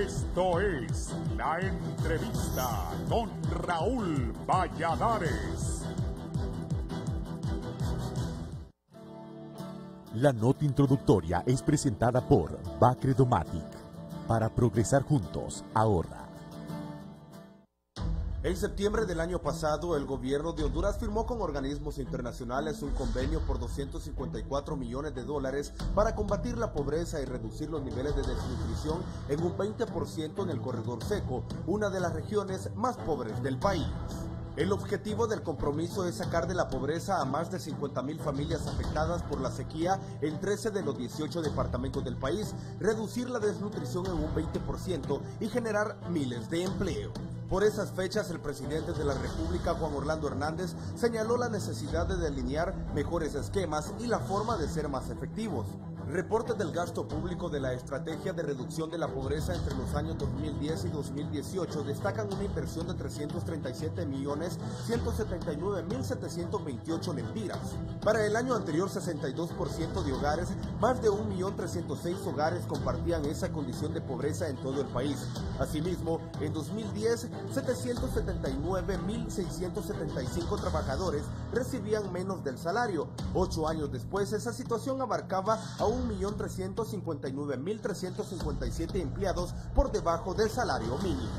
Esto es La Entrevista con Raúl Valladares. La nota introductoria es presentada por Bacredomatic. Para progresar juntos, ahorra. En septiembre del año pasado, el gobierno de Honduras firmó con organismos internacionales un convenio por $254 millones para combatir la pobreza y reducir los niveles de desnutrición en un 20% en el corredor seco, una de las regiones más pobres del país. El objetivo del compromiso es sacar de la pobreza a más de 50,000 familias afectadas por la sequía en 13 de los 18 departamentos del país, reducir la desnutrición en un 20% y generar miles de empleos. Por esas fechas, el presidente de la República, Juan Orlando Hernández, señaló la necesidad de delinear mejores esquemas y la forma de ser más efectivos. Reportes del gasto público de la Estrategia de Reducción de la Pobreza entre los años 2010 y 2018 destacan una inversión de 337.179.728 lempiras. Para el año anterior, 62% de hogares, más de 1.306.000 hogares compartían esa condición de pobreza en todo el país. Asimismo, en 2010, 779.675 trabajadores recibían menos del salario. 8 años después, esa situación abarcaba a 1.359.357 empleados por debajo del salario mínimo.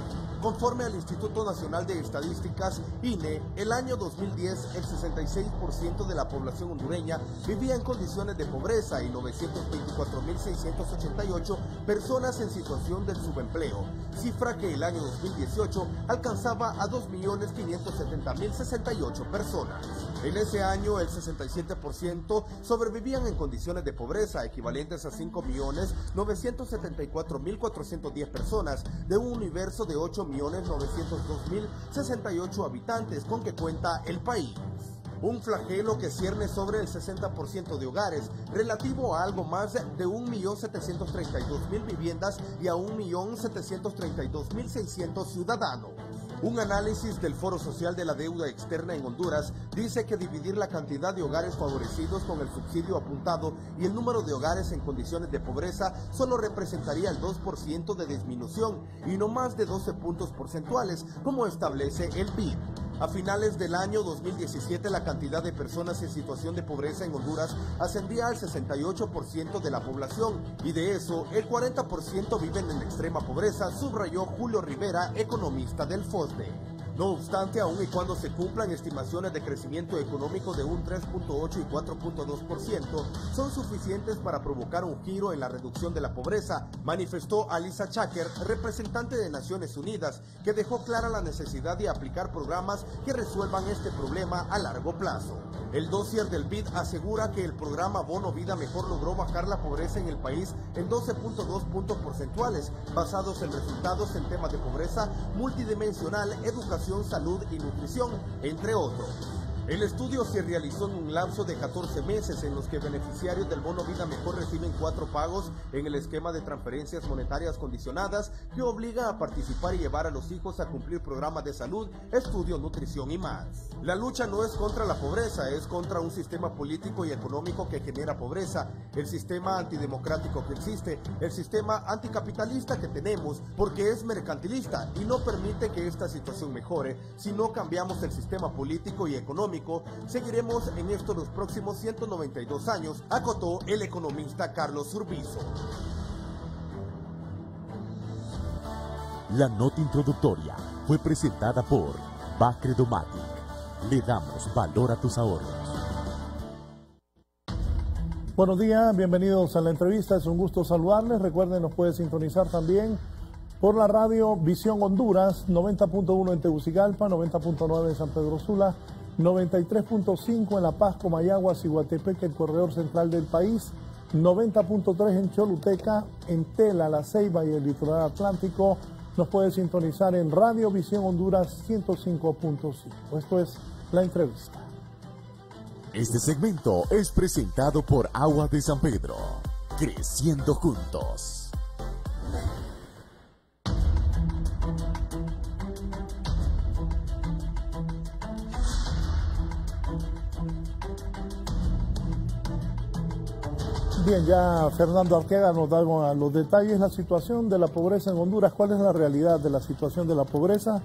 Conforme al Instituto Nacional de Estadísticas, INE, el año 2010, el 66% de la población hondureña vivía en condiciones de pobreza y 924.688 personas en situación de subempleo, cifra que el año 2018 alcanzaba a 2.570.068 personas. En ese año, el 67% sobrevivían en condiciones de pobreza, equivalentes a 5.974.410 personas, de un universo de 8.902.068 habitantes con que cuenta el país. Un flagelo que cierne sobre el 60% de hogares, relativo a algo más de 1.732.000 viviendas y a 1.732.600 ciudadanos. Un análisis del Foro Social de la Deuda Externa en Honduras dice que dividir la cantidad de hogares favorecidos con el subsidio apuntado y el número de hogares en condiciones de pobreza solo representaría el 2% de disminución y no más de 12 puntos porcentuales, como establece el BID. A finales del año 2017, la cantidad de personas en situación de pobreza en Honduras ascendía al 68% de la población y de eso, el 40% viven en extrema pobreza, subrayó Julio Rivera, economista del FOSDE. No obstante, aun y cuando se cumplan estimaciones de crecimiento económico de un 3.8 y 4.2%, son suficientes para provocar un giro en la reducción de la pobreza, manifestó Alisa Chaker, representante de Naciones Unidas, que dejó clara la necesidad de aplicar programas que resuelvan este problema a largo plazo. El dossier del BID asegura que el programa Bono Vida Mejor logró bajar la pobreza en el país en 12.2 puntos porcentuales, basados en resultados en temas de pobreza multidimensional, educación, salud y nutrición, entre otros. El estudio se realizó en un lapso de 14 meses en los que beneficiarios del Bono Vida Mejor reciben 4 pagos en el esquema de transferencias monetarias condicionadas que obliga a participar y llevar a los hijos a cumplir programas de salud, estudio, nutrición y más. La lucha no es contra la pobreza, es contra un sistema político y económico que genera pobreza, el sistema antidemocrático que existe, el sistema anticapitalista que tenemos, porque es mercantilista y no permite que esta situación mejore. Si no cambiamos el sistema político y económico, seguiremos en esto los próximos 192 años, acotó el economista Carlos Urbizo. La nota introductoria fue presentada por Bacredomatic. Le damos valor a tus ahorros. Buenos días, bienvenidos a la entrevista, es un gusto saludarles. Recuerden, nos puede sintonizar también por la radio Visión Honduras, 90.1 en Tegucigalpa, 90.9 en San Pedro Sula, 93.5 en La Paz, Comayagua, Iguatepec, el corredor central del país, 90.3 en Choluteca, en Tela, La Ceiba y el litoral atlántico. Nos puede sintonizar en Radio Visión Honduras 105.5. Esto es La Entrevista. Este segmento es presentado por Agua de San Pedro. Creciendo juntos. Bien, ya Fernando Arquega nos da los detalles, la situación de la pobreza en Honduras. ¿Cuál es la realidad de la situación de la pobreza?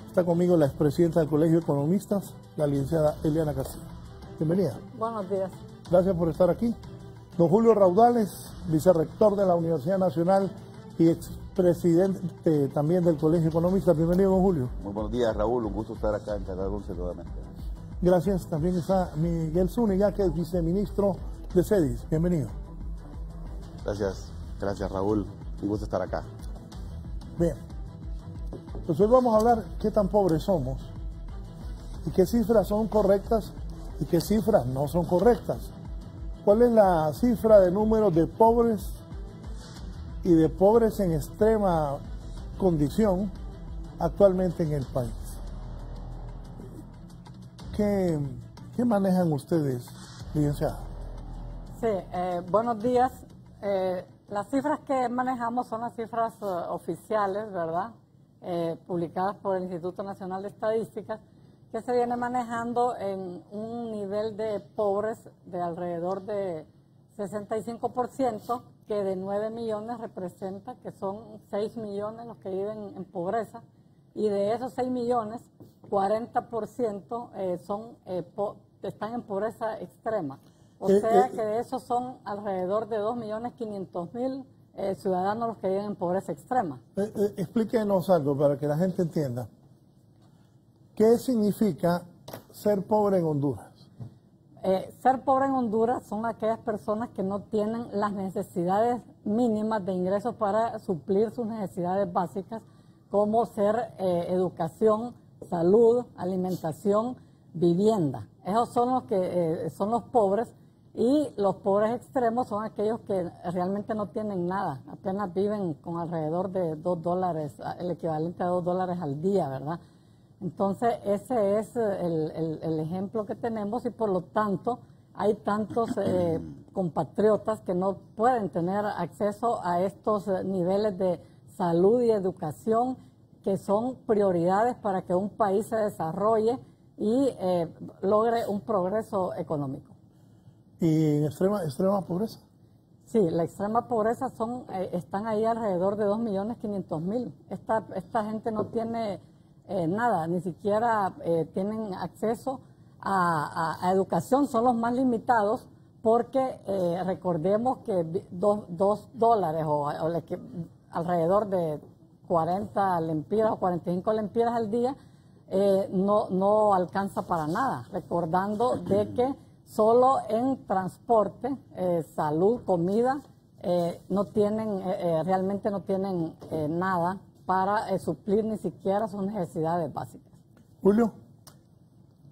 Está conmigo la expresidenta del Colegio de Economistas, la licenciada Eliana Castillo. Bienvenida. Buenos días. Gracias por estar aquí. Don Julio Raudales, vicerrector de la Universidad Nacional y expresidente también del Colegio de Economistas. Bienvenido, don Julio. Muy buenos días, Raúl. Un gusto estar acá en Canal 11 nuevamente. Gracias. También está Miguel Zúñiga, que es viceministro de CEDIS. Bienvenido. Gracias Raúl. Un gusto estar acá. Bien. Pues hoy vamos a hablar qué tan pobres somos y qué cifras son correctas y qué cifras no son correctas. ¿Cuál es la cifra de número de pobres y de pobres en extrema condición actualmente en el país? ¿Qué manejan ustedes, licenciada? Sí, buenos días. Las cifras que manejamos son las cifras oficiales, ¿verdad? Publicadas por el Instituto Nacional de Estadísticas, que se viene manejando en un nivel de pobres de alrededor de 65%, que de 9 millones representa que son 6 millones los que viven en pobreza, y de esos 6 millones, 40% están en pobreza extrema. O sea que de esos son alrededor de 2.500.000 ciudadanos los que viven en pobreza extrema. Explíquenos algo para que la gente entienda. ¿Qué significa ser pobre en Honduras? Ser pobre en Honduras son aquellas personas que no tienen las necesidades mínimas de ingresos para suplir sus necesidades básicas, como ser educación, salud, alimentación, vivienda. Esos son los que son los pobres, y los pobres extremos son aquellos que realmente no tienen nada, apenas viven con alrededor de $2, el equivalente a $2 al día, ¿verdad? Entonces ese es el ejemplo que tenemos, y por lo tanto hay tantos compatriotas que no pueden tener acceso a estos niveles de salud y educación que son prioridades para que un país se desarrolle y logre un progreso económico. ¿Y en extrema pobreza? Sí, la extrema pobreza están ahí alrededor de 2.500.000. Esta gente no tiene nada, ni siquiera tienen acceso a educación, son los más limitados, porque recordemos que $2 o alrededor de 40 lempiras o 45 lempiras al día no alcanza para nada, recordando de que solo en transporte, salud, comida, realmente no tienen nada para suplir ni siquiera sus necesidades básicas. Julio.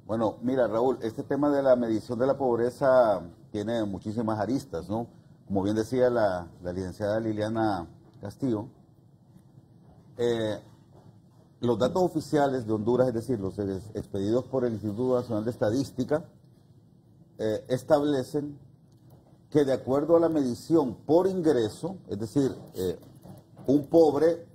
Bueno, mira, Raúl, este tema de la medición de la pobreza tiene muchísimas aristas, ¿no? Como bien decía la licenciada Liliana Castillo, los datos oficiales de Honduras, es decir, los expedidos por el Instituto Nacional de Estadística, establecen que de acuerdo a la medición por ingreso, es decir, un pobre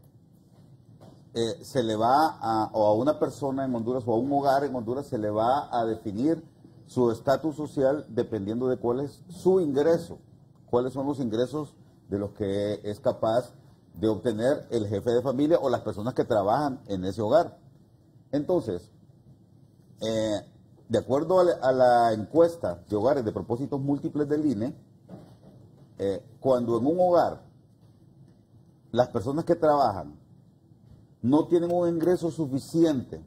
se le va o a una persona en Honduras o a un hogar en Honduras se le va a definir su estatus social dependiendo de cuál es su ingreso, cuáles son los ingresos de los que es capaz de obtener el jefe de familia o las personas que trabajan en ese hogar. Entonces, de acuerdo a la encuesta de hogares de propósitos múltiples del INE, cuando en un hogar las personas que trabajan no tienen un ingreso suficiente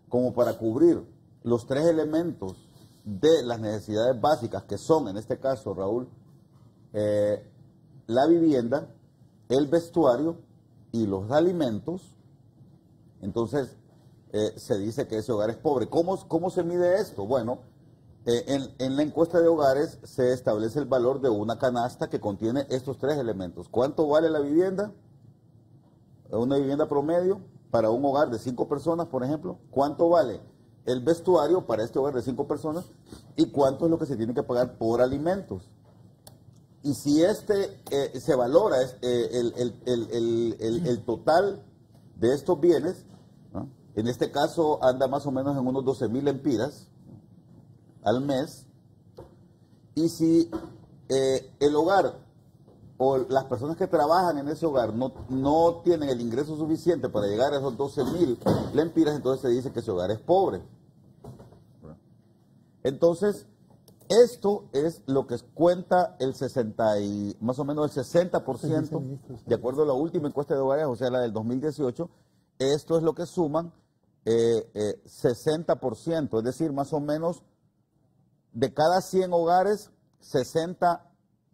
como para cubrir los 3 elementos de las necesidades básicas, que son, en este caso, Raúl, la vivienda, el vestuario y los alimentos, entonces se dice que ese hogar es pobre. ¿Cómo se mide esto? Bueno, en la encuesta de hogares se establece el valor de una canasta que contiene estos 3 elementos. ¿Cuánto vale la vivienda? Una vivienda promedio para un hogar de 5 personas, por ejemplo. ¿Cuánto vale el vestuario para este hogar de 5 personas? ¿Y cuánto es lo que se tiene que pagar por alimentos? Y si se valora el total de estos bienes, ¿no? En este caso anda más o menos en unos 12.000 lempiras al mes, y si el hogar o las personas que trabajan en ese hogar no tienen el ingreso suficiente para llegar a esos 12.000 lempiras, entonces se dice que ese hogar es pobre. Entonces, esto es lo que cuenta el 60 y más o menos el 60%, de acuerdo a la última encuesta de hogares, o sea, la del 2018, esto es lo que suman 60%, es decir, más o menos de cada 100 hogares, 60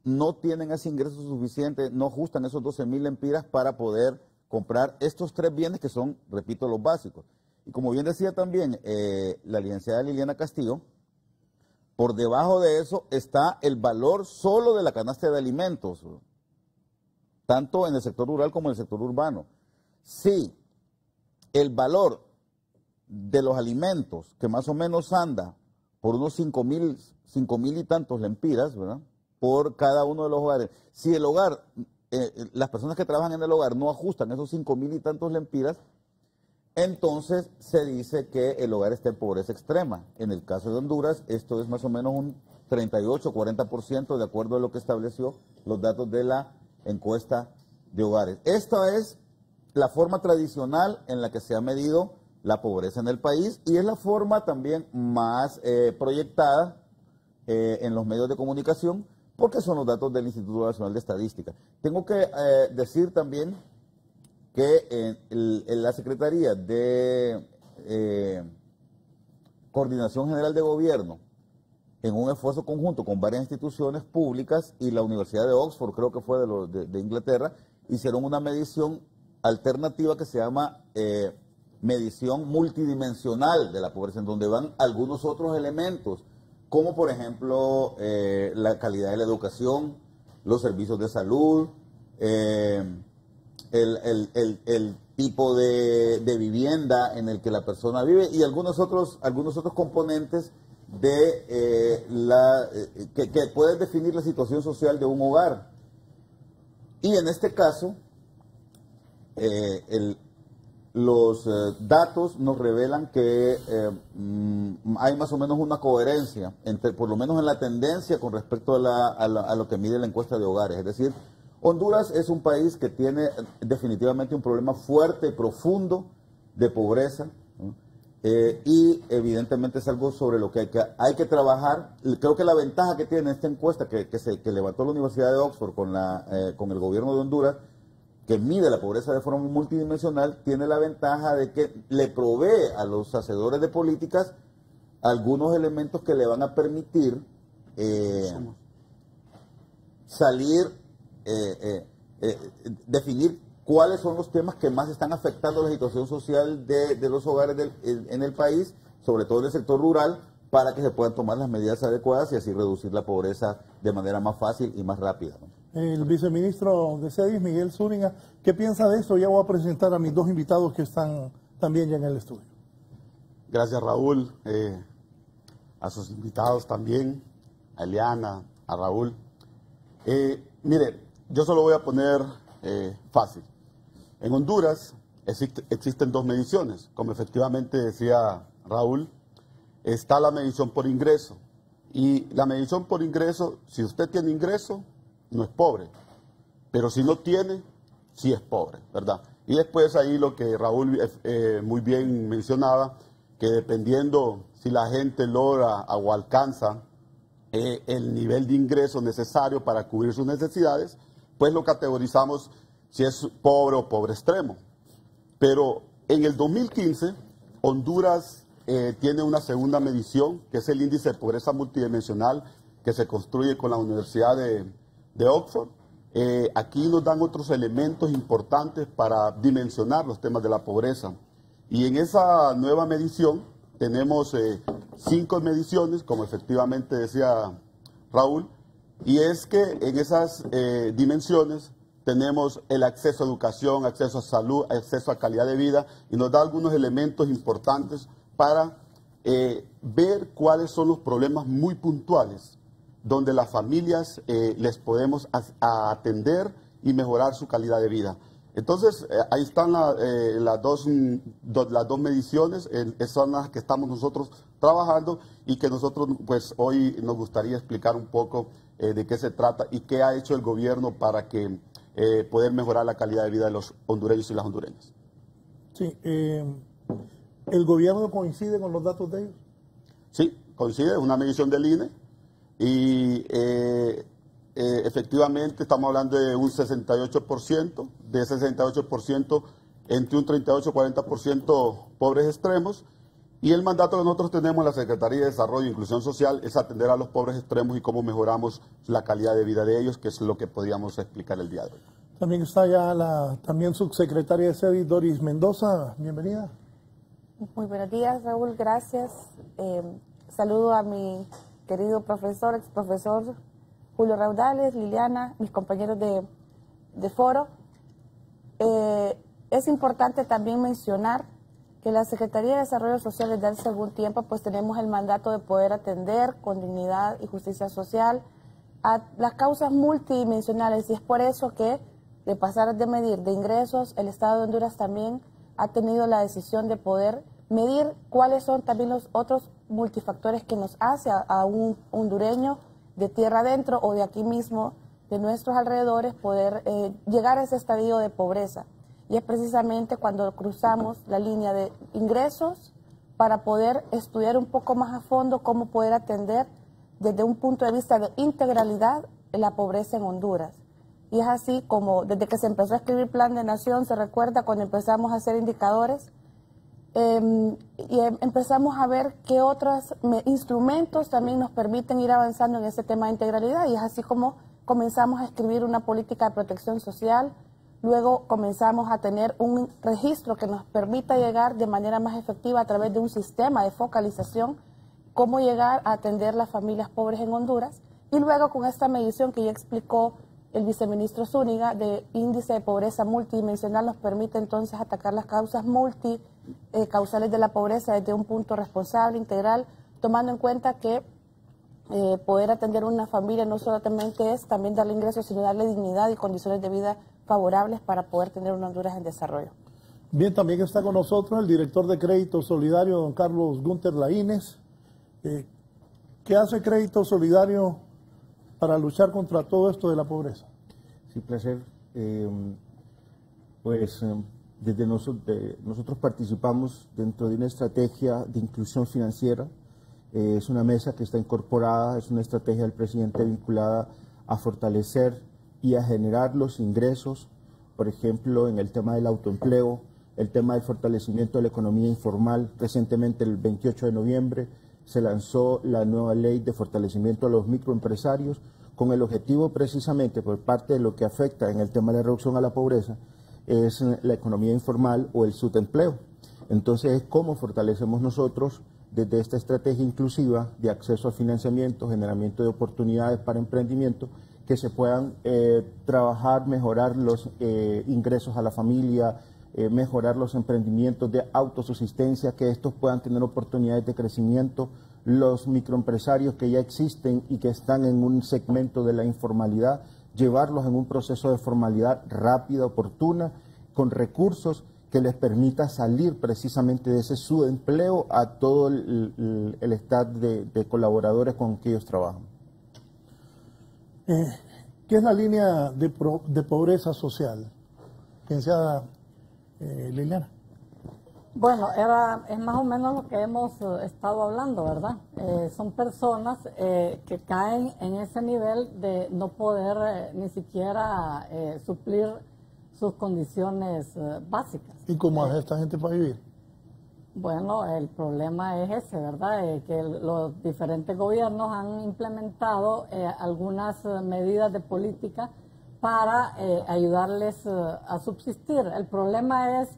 no tienen ese ingreso suficiente, no ajustan esos 12.000 lempiras para poder comprar estos tres bienes que son, repito, los básicos. Y como bien decía también la licenciada Liliana Castillo, por debajo de eso está el valor solo de la canasta de alimentos, tanto en el sector rural como en el sector urbano. Si el valor de los alimentos, que más o menos anda por unos 5.000 y tantos lempiras, ¿verdad?, por cada uno de los hogares, si el hogar, las personas que trabajan en el hogar no ajustan esos 5.000 y tantos lempiras, entonces se dice que el hogar está en pobreza extrema. En el caso de Honduras, esto es más o menos un 38-40% de acuerdo a lo que estableció los datos de la encuesta de hogares. Esta es la forma tradicional en la que se ha medido la pobreza en el país y es la forma también más proyectada en los medios de comunicación porque son los datos del Instituto Nacional de Estadística. Tengo que decir también que en la Secretaría de Coordinación General de Gobierno, en un esfuerzo conjunto con varias instituciones públicas y la Universidad de Oxford, creo que fue de Inglaterra, hicieron una medición alternativa que se llama medición multidimensional de la pobreza, en donde van algunos otros elementos, como por ejemplo la calidad de la educación, los servicios de salud, el tipo de vivienda en el que la persona vive y algunos otros componentes de que pueden definir la situación social de un hogar. Y en este caso, los datos nos revelan que hay más o menos una coherencia, por lo menos en la tendencia con respecto a lo que mide la encuesta de hogares. Es decir, Honduras es un país que tiene definitivamente un problema fuerte y profundo de pobreza, ¿no? Y evidentemente es algo sobre lo que hay que trabajar. Creo que la ventaja que tiene esta encuesta que levantó la Universidad de Oxford con el gobierno de Honduras, que mide la pobreza de forma multidimensional, tiene la ventaja de que le provee a los hacedores de políticas algunos elementos que le van a permitir definir cuáles son los temas que más están afectando la situación social de los hogares en el país, sobre todo en el sector rural, para que se puedan tomar las medidas adecuadas y así reducir la pobreza de manera más fácil y más rápida, ¿no? El viceministro de CEDIS, Miguel Zúñiga, ¿qué piensa de esto? Ya voy a presentar a mis dos invitados que están también ya en el estudio. Gracias, Raúl, a sus invitados también, a Eliana, a Raúl. Mire, yo solo voy a poner fácil. En Honduras existen dos mediciones, como efectivamente decía Raúl, está la medición por ingreso. Y la medición por ingreso, si usted tiene ingreso, no es pobre, pero si no tiene, sí es pobre, ¿verdad? Y después ahí lo que Raúl muy bien mencionaba, que dependiendo si la gente logra o alcanza el nivel de ingreso necesario para cubrir sus necesidades, pues lo categorizamos si es pobre o pobre extremo. Pero en el 2015, Honduras tiene una segunda medición, que es el índice de pobreza multidimensional, que se construye con la Universidad de Oxford. Aquí nos dan otros elementos importantes para dimensionar los temas de la pobreza. Y en esa nueva medición tenemos 5 mediciones, como efectivamente decía Raúl, y es que en esas dimensiones tenemos el acceso a educación, acceso a salud, acceso a calidad de vida, y nos da algunos elementos importantes para ver cuáles son los problemas muy puntuales donde las familias les podemos atender y mejorar su calidad de vida. Entonces, ahí están las dos mediciones, son las que estamos nosotros trabajando y que nosotros, pues, hoy nos gustaría explicar un poco de qué se trata y qué ha hecho el gobierno para que poder mejorar la calidad de vida de los hondureños y las hondureñas. Sí, ¿el gobierno coincide con los datos de ellos? Sí, coincide, es una medición del INE y efectivamente estamos hablando de un 68%, de ese 68% entre un 38 y 40% pobres extremos, y el mandato que nosotros tenemos en la Secretaría de Desarrollo e Inclusión Social es atender a los pobres extremos y cómo mejoramos la calidad de vida de ellos, que es lo que podríamos explicar el día de hoy. También está ya la también subsecretaria de SEDI, Doris Mendoza, bienvenida. Muy buenos días, Raúl, gracias. Saludo a mi querido profesor, exprofesor Julio Raudales, Liliana, mis compañeros de foro. Es importante también mencionar que la Secretaría de Desarrollo Social desde hace algún tiempo pues tenemos el mandato de poder atender con dignidad y justicia social a las causas multidimensionales, y es por eso que de pasar de medir de ingresos, el Estado de Honduras también ha tenido la decisión de poder medir cuáles son también los otros multifactores que nos hace a un hondureño de tierra adentro o de aquí mismo, de nuestros alrededores, poder llegar a ese estadio de pobreza. Y es precisamente cuando cruzamos la línea de ingresos para poder estudiar un poco más a fondo cómo poder atender desde un punto de vista de integralidad la pobreza en Honduras. Y es así como desde que se empezó a escribir Plan de Nación, se recuerda cuando empezamos a hacer indicadores, y empezamos a ver qué otros instrumentos también nos permiten ir avanzando en ese tema de integralidad, y es así como comenzamos a escribir una política de protección social. Luego comenzamos a tener un registro que nos permita llegar de manera más efectiva a través de un sistema de focalización, cómo llegar a atender las familias pobres en Honduras. Y luego con esta medición que ya explicó el viceministro Zúñiga de índice de pobreza multidimensional, nos permite entonces atacar las causas causales de la pobreza desde un punto responsable, integral, tomando en cuenta que poder atender una familia no solamente es también darle ingresos, sino darle dignidad y condiciones de vida favorables para poder tener una Honduras en desarrollo. Bien, también está con nosotros el director de Crédito Solidario, don Carlos Gunter Laínez. ¿Qué hace Crédito Solidario para luchar contra todo esto de la pobreza? Sí, placer. Desde nosotros participamos dentro de una estrategia de inclusión financiera. Es una mesa que está incorporada, es una estrategia del presidente vinculada a fortalecer y a generar los ingresos, por ejemplo, en el tema del autoempleo, el tema del fortalecimiento de la economía informal. Recientemente, el 28 de noviembre, se lanzó la nueva ley de fortalecimiento a los microempresarios, con el objetivo precisamente, por parte de lo que afecta en el tema de la reducción a la pobreza, es la economía informal o el subempleo. Entonces, ¿cómo fortalecemos nosotros desde esta estrategia inclusiva de acceso al financiamiento, generamiento de oportunidades para emprendimiento, que se puedan trabajar, mejorar los ingresos a la familia, mejorar los emprendimientos de autosubsistencia, que estos puedan tener oportunidades de crecimiento, los microempresarios que ya existen y que están en un segmento de la informalidad, llevarlos en un proceso de formalidad rápida, oportuna, con recursos que les permita salir precisamente de ese subempleo a todo el staff de colaboradores con que ellos trabajan. ¿Qué es la línea de pobreza social? Licenciada Liliana. Bueno, es más o menos lo que hemos estado hablando, ¿verdad? Son personas que caen en ese nivel de no poder ni siquiera suplir sus condiciones básicas. ¿Y cómo hace esta gente para vivir? Bueno, el problema es ese, ¿verdad? Que los diferentes gobiernos han implementado algunas medidas de política para ayudarles a subsistir. El problema es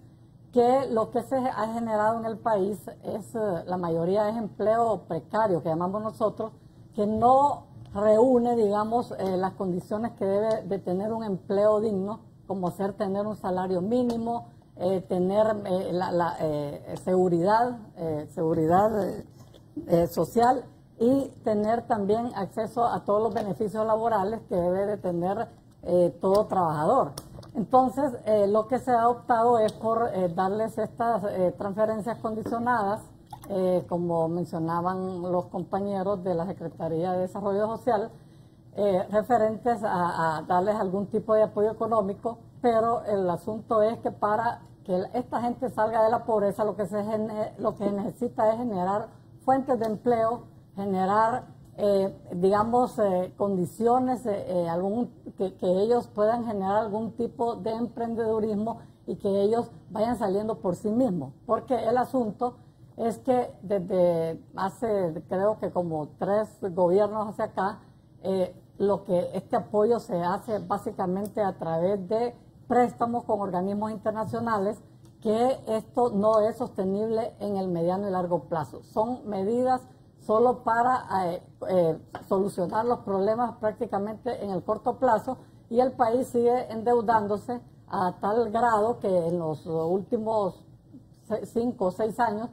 que lo que se ha generado en el país es, la mayoría es empleo precario, que llamamos nosotros, que no reúne, digamos, las condiciones que debe de tener un empleo digno, como tener un salario mínimo, tener seguridad social y tener también acceso a todos los beneficios laborales que debe de tener todo trabajador. Entonces, lo que se ha optado es por darles estas transferencias condicionadas, como mencionaban los compañeros de la Secretaría de Desarrollo Social, referentes a darles algún tipo de apoyo económico, pero el asunto es que para que esta gente salga de la pobreza lo que se necesita es generar fuentes de empleo, generar condiciones que ellos puedan generar algún tipo de emprendedurismo y que ellos vayan saliendo por sí mismos, porque el asunto es que desde hace, creo que como 3 gobiernos hacia acá, este apoyo se hace básicamente a través de préstamos con organismos internacionales, que esto no es sostenible en el mediano y largo plazo. Son medidas solo para solucionar los problemas prácticamente en el corto plazo, y el país sigue endeudándose a tal grado que en los últimos 5 o 6 años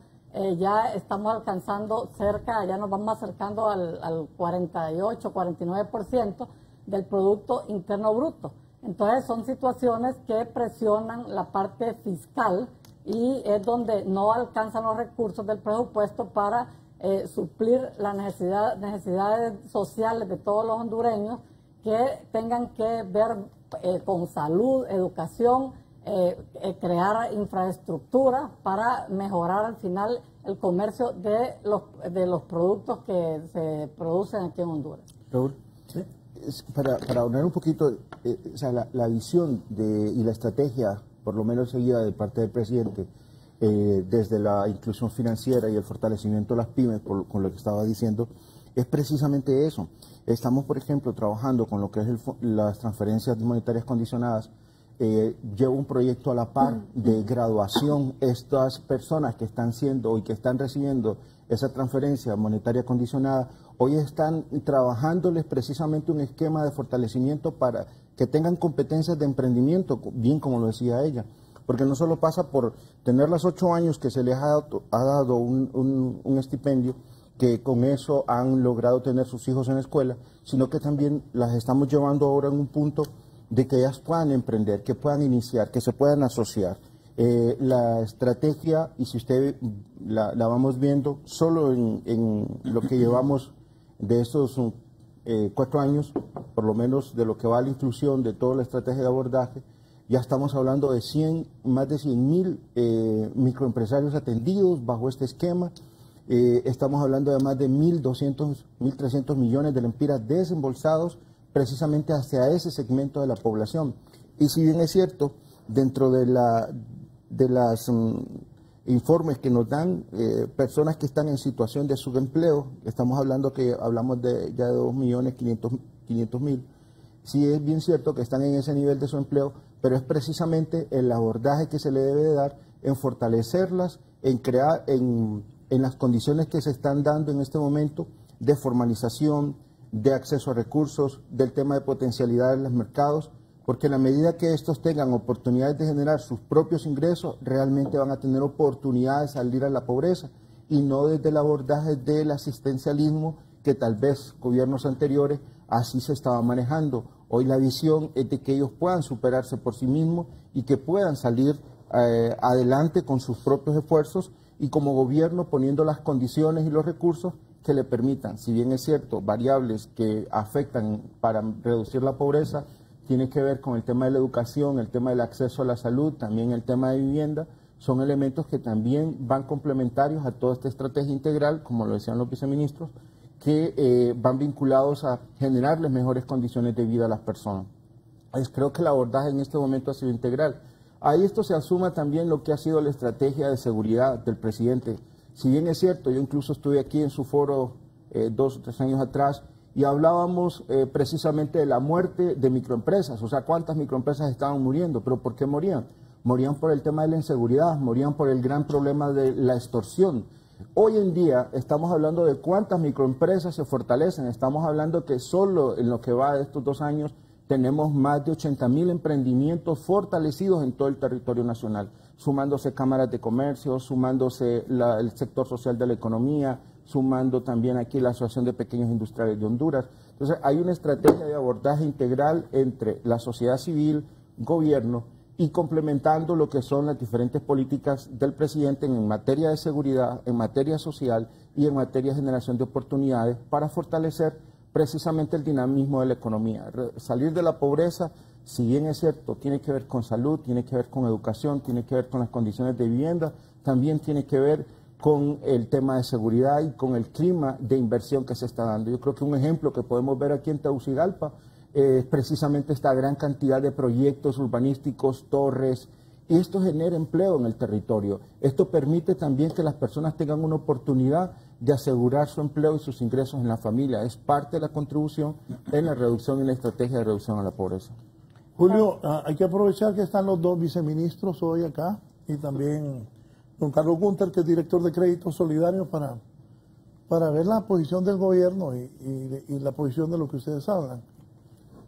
ya estamos alcanzando ya nos vamos acercando al 48, 49% del Producto Interno Bruto. Entonces son situaciones que presionan la parte fiscal y es donde no alcanzan los recursos del presupuesto para suplir las necesidades sociales de todos los hondureños que tengan que ver con salud, educación, crear infraestructura para mejorar al final el comercio de los productos que se producen aquí en Honduras. Raúl, ¿sí? Para ahondar un poquito, o sea, la visión y la estrategia, por lo menos seguida de parte del presidente, desde la inclusión financiera y el fortalecimiento de las pymes, con lo que estaba diciendo, es precisamente eso. Estamos, por ejemplo, trabajando con lo que es las transferencias monetarias condicionadas. Llevo un proyecto a la par de graduación. Estas personas que están siendo y que están recibiendo esa transferencia monetaria condicionada, hoy están trabajándoles precisamente un esquema de fortalecimiento para que tengan competencias de emprendimiento, bien como lo decía ella. Porque no solo pasa por tener los 8 años que se les ha dado un estipendio, que con eso han logrado tener sus hijos en la escuela, sino que también las estamos llevando ahora en un punto de que ellas puedan emprender, que puedan iniciar, que se puedan asociar. La estrategia, y si usted la vamos viendo, solo en lo que llevamos de estos 4 años, por lo menos de lo que va a la inclusión de toda la estrategia de abordaje, ya estamos hablando de más de 100.000 microempresarios atendidos bajo este esquema. Estamos hablando de más de 1.200, 1.300 millones de lempiras desembolsados precisamente hacia ese segmento de la población. Y si bien es cierto, dentro de las informes que nos dan personas que están en situación de subempleo, hablamos de ya de 2.500.000, sí es bien cierto que están en ese nivel de subempleo, pero es precisamente el abordaje que se le debe de dar en fortalecerlas, en crear, en las condiciones que se están dando en este momento de formalización, de acceso a recursos, del tema de potencialidad en los mercados, porque en la medida que estos tengan oportunidades de generar sus propios ingresos, realmente van a tener oportunidad de salir a la pobreza, y no desde el abordaje del asistencialismo que tal vez gobiernos anteriores así se estaba manejando. Hoy la visión es de que ellos puedan superarse por sí mismos y que puedan salir adelante con sus propios esfuerzos, y como gobierno poniendo las condiciones y los recursos que le permitan. Si bien es cierto, variables que afectan para reducir la pobreza, tiene que ver con el tema de la educación, el tema del acceso a la salud, también el tema de vivienda, son elementos que también van complementarios a toda esta estrategia integral, como lo decían los viceministros, que van vinculados a generarles mejores condiciones de vida a las personas. Creo que el abordaje en este momento ha sido integral. A esto se asuma también lo que ha sido la estrategia de seguridad del presidente. Si bien es cierto, yo incluso estuve aquí en su foro 2 o 3 años atrás y hablábamos precisamente de la muerte de microempresas, o sea, cuántas microempresas estaban muriendo, pero ¿por qué morían? Morían por el tema de la inseguridad, morían por el gran problema de la extorsión. Hoy en día estamos hablando de cuántas microempresas se fortalecen, estamos hablando que solo en lo que va de estos 2 años tenemos más de 80.000 emprendimientos fortalecidos en todo el territorio nacional, sumándose cámaras de comercio, sumándose el sector social de la economía, sumando también aquí la Asociación de Pequeños Industriales de Honduras. Entonces hay una estrategia de abordaje integral entre la sociedad civil, gobierno, y complementando lo que son las diferentes políticas del presidente en materia de seguridad, en materia social y en materia de generación de oportunidades para fortalecer precisamente el dinamismo de la economía. Salir de la pobreza, si bien es cierto, tiene que ver con salud, tiene que ver con educación, tiene que ver con las condiciones de vivienda, también tiene que ver con el tema de seguridad y con el clima de inversión que se está dando. Yo creo que un ejemplo que podemos ver aquí en Tegucigalpa es precisamente esta gran cantidad de proyectos urbanísticos, torres, y esto genera empleo en el territorio. Esto permite también que las personas tengan una oportunidad de asegurar su empleo y sus ingresos en la familia. Es parte de la contribución en la reducción y la estrategia de reducción a la pobreza. Julio, hay que aprovechar que están los dos viceministros hoy acá y también don Carlos Gunter, que es director de Crédito Solidario, para ver la posición del gobierno y la posición de lo que ustedes hablan.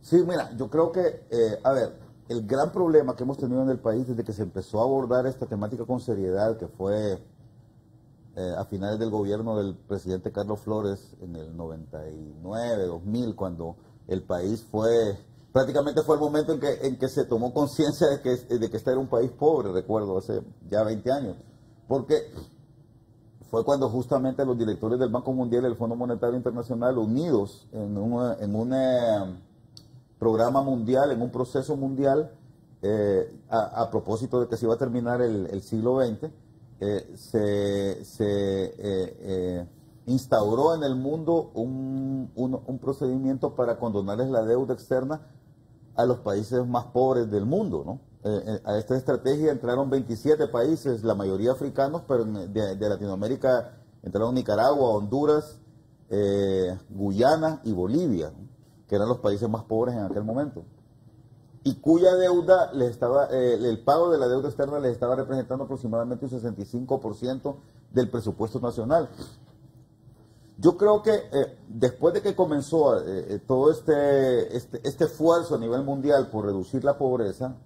Sí, mira, yo creo que, a ver, el gran problema que hemos tenido en el país desde que se empezó a abordar esta temática con seriedad, que fue a finales del gobierno del presidente Carlos Flores en el 99, 2000, cuando el país prácticamente fue el momento en que se tomó conciencia de que este era un país pobre, recuerdo, hace ya 20 años, porque fue cuando justamente los directores del Banco Mundial y el Fondo Monetario Internacional, unidos en un programa mundial, en un proceso mundial, a propósito de que se iba a terminar el siglo XX, se instauró en el mundo un procedimiento para condonarles la deuda externa a los países más pobres del mundo, ¿no? A esta estrategia entraron 27 países, la mayoría africanos, pero de Latinoamérica entraron Nicaragua, Honduras, Guyana y Bolivia, ¿no?, que eran los países más pobres en aquel momento, y cuya deuda el pago de la deuda externa les estaba representando aproximadamente un 65% del presupuesto nacional. Yo creo que después de que comenzó todo este esfuerzo a nivel mundial por reducir la pobreza,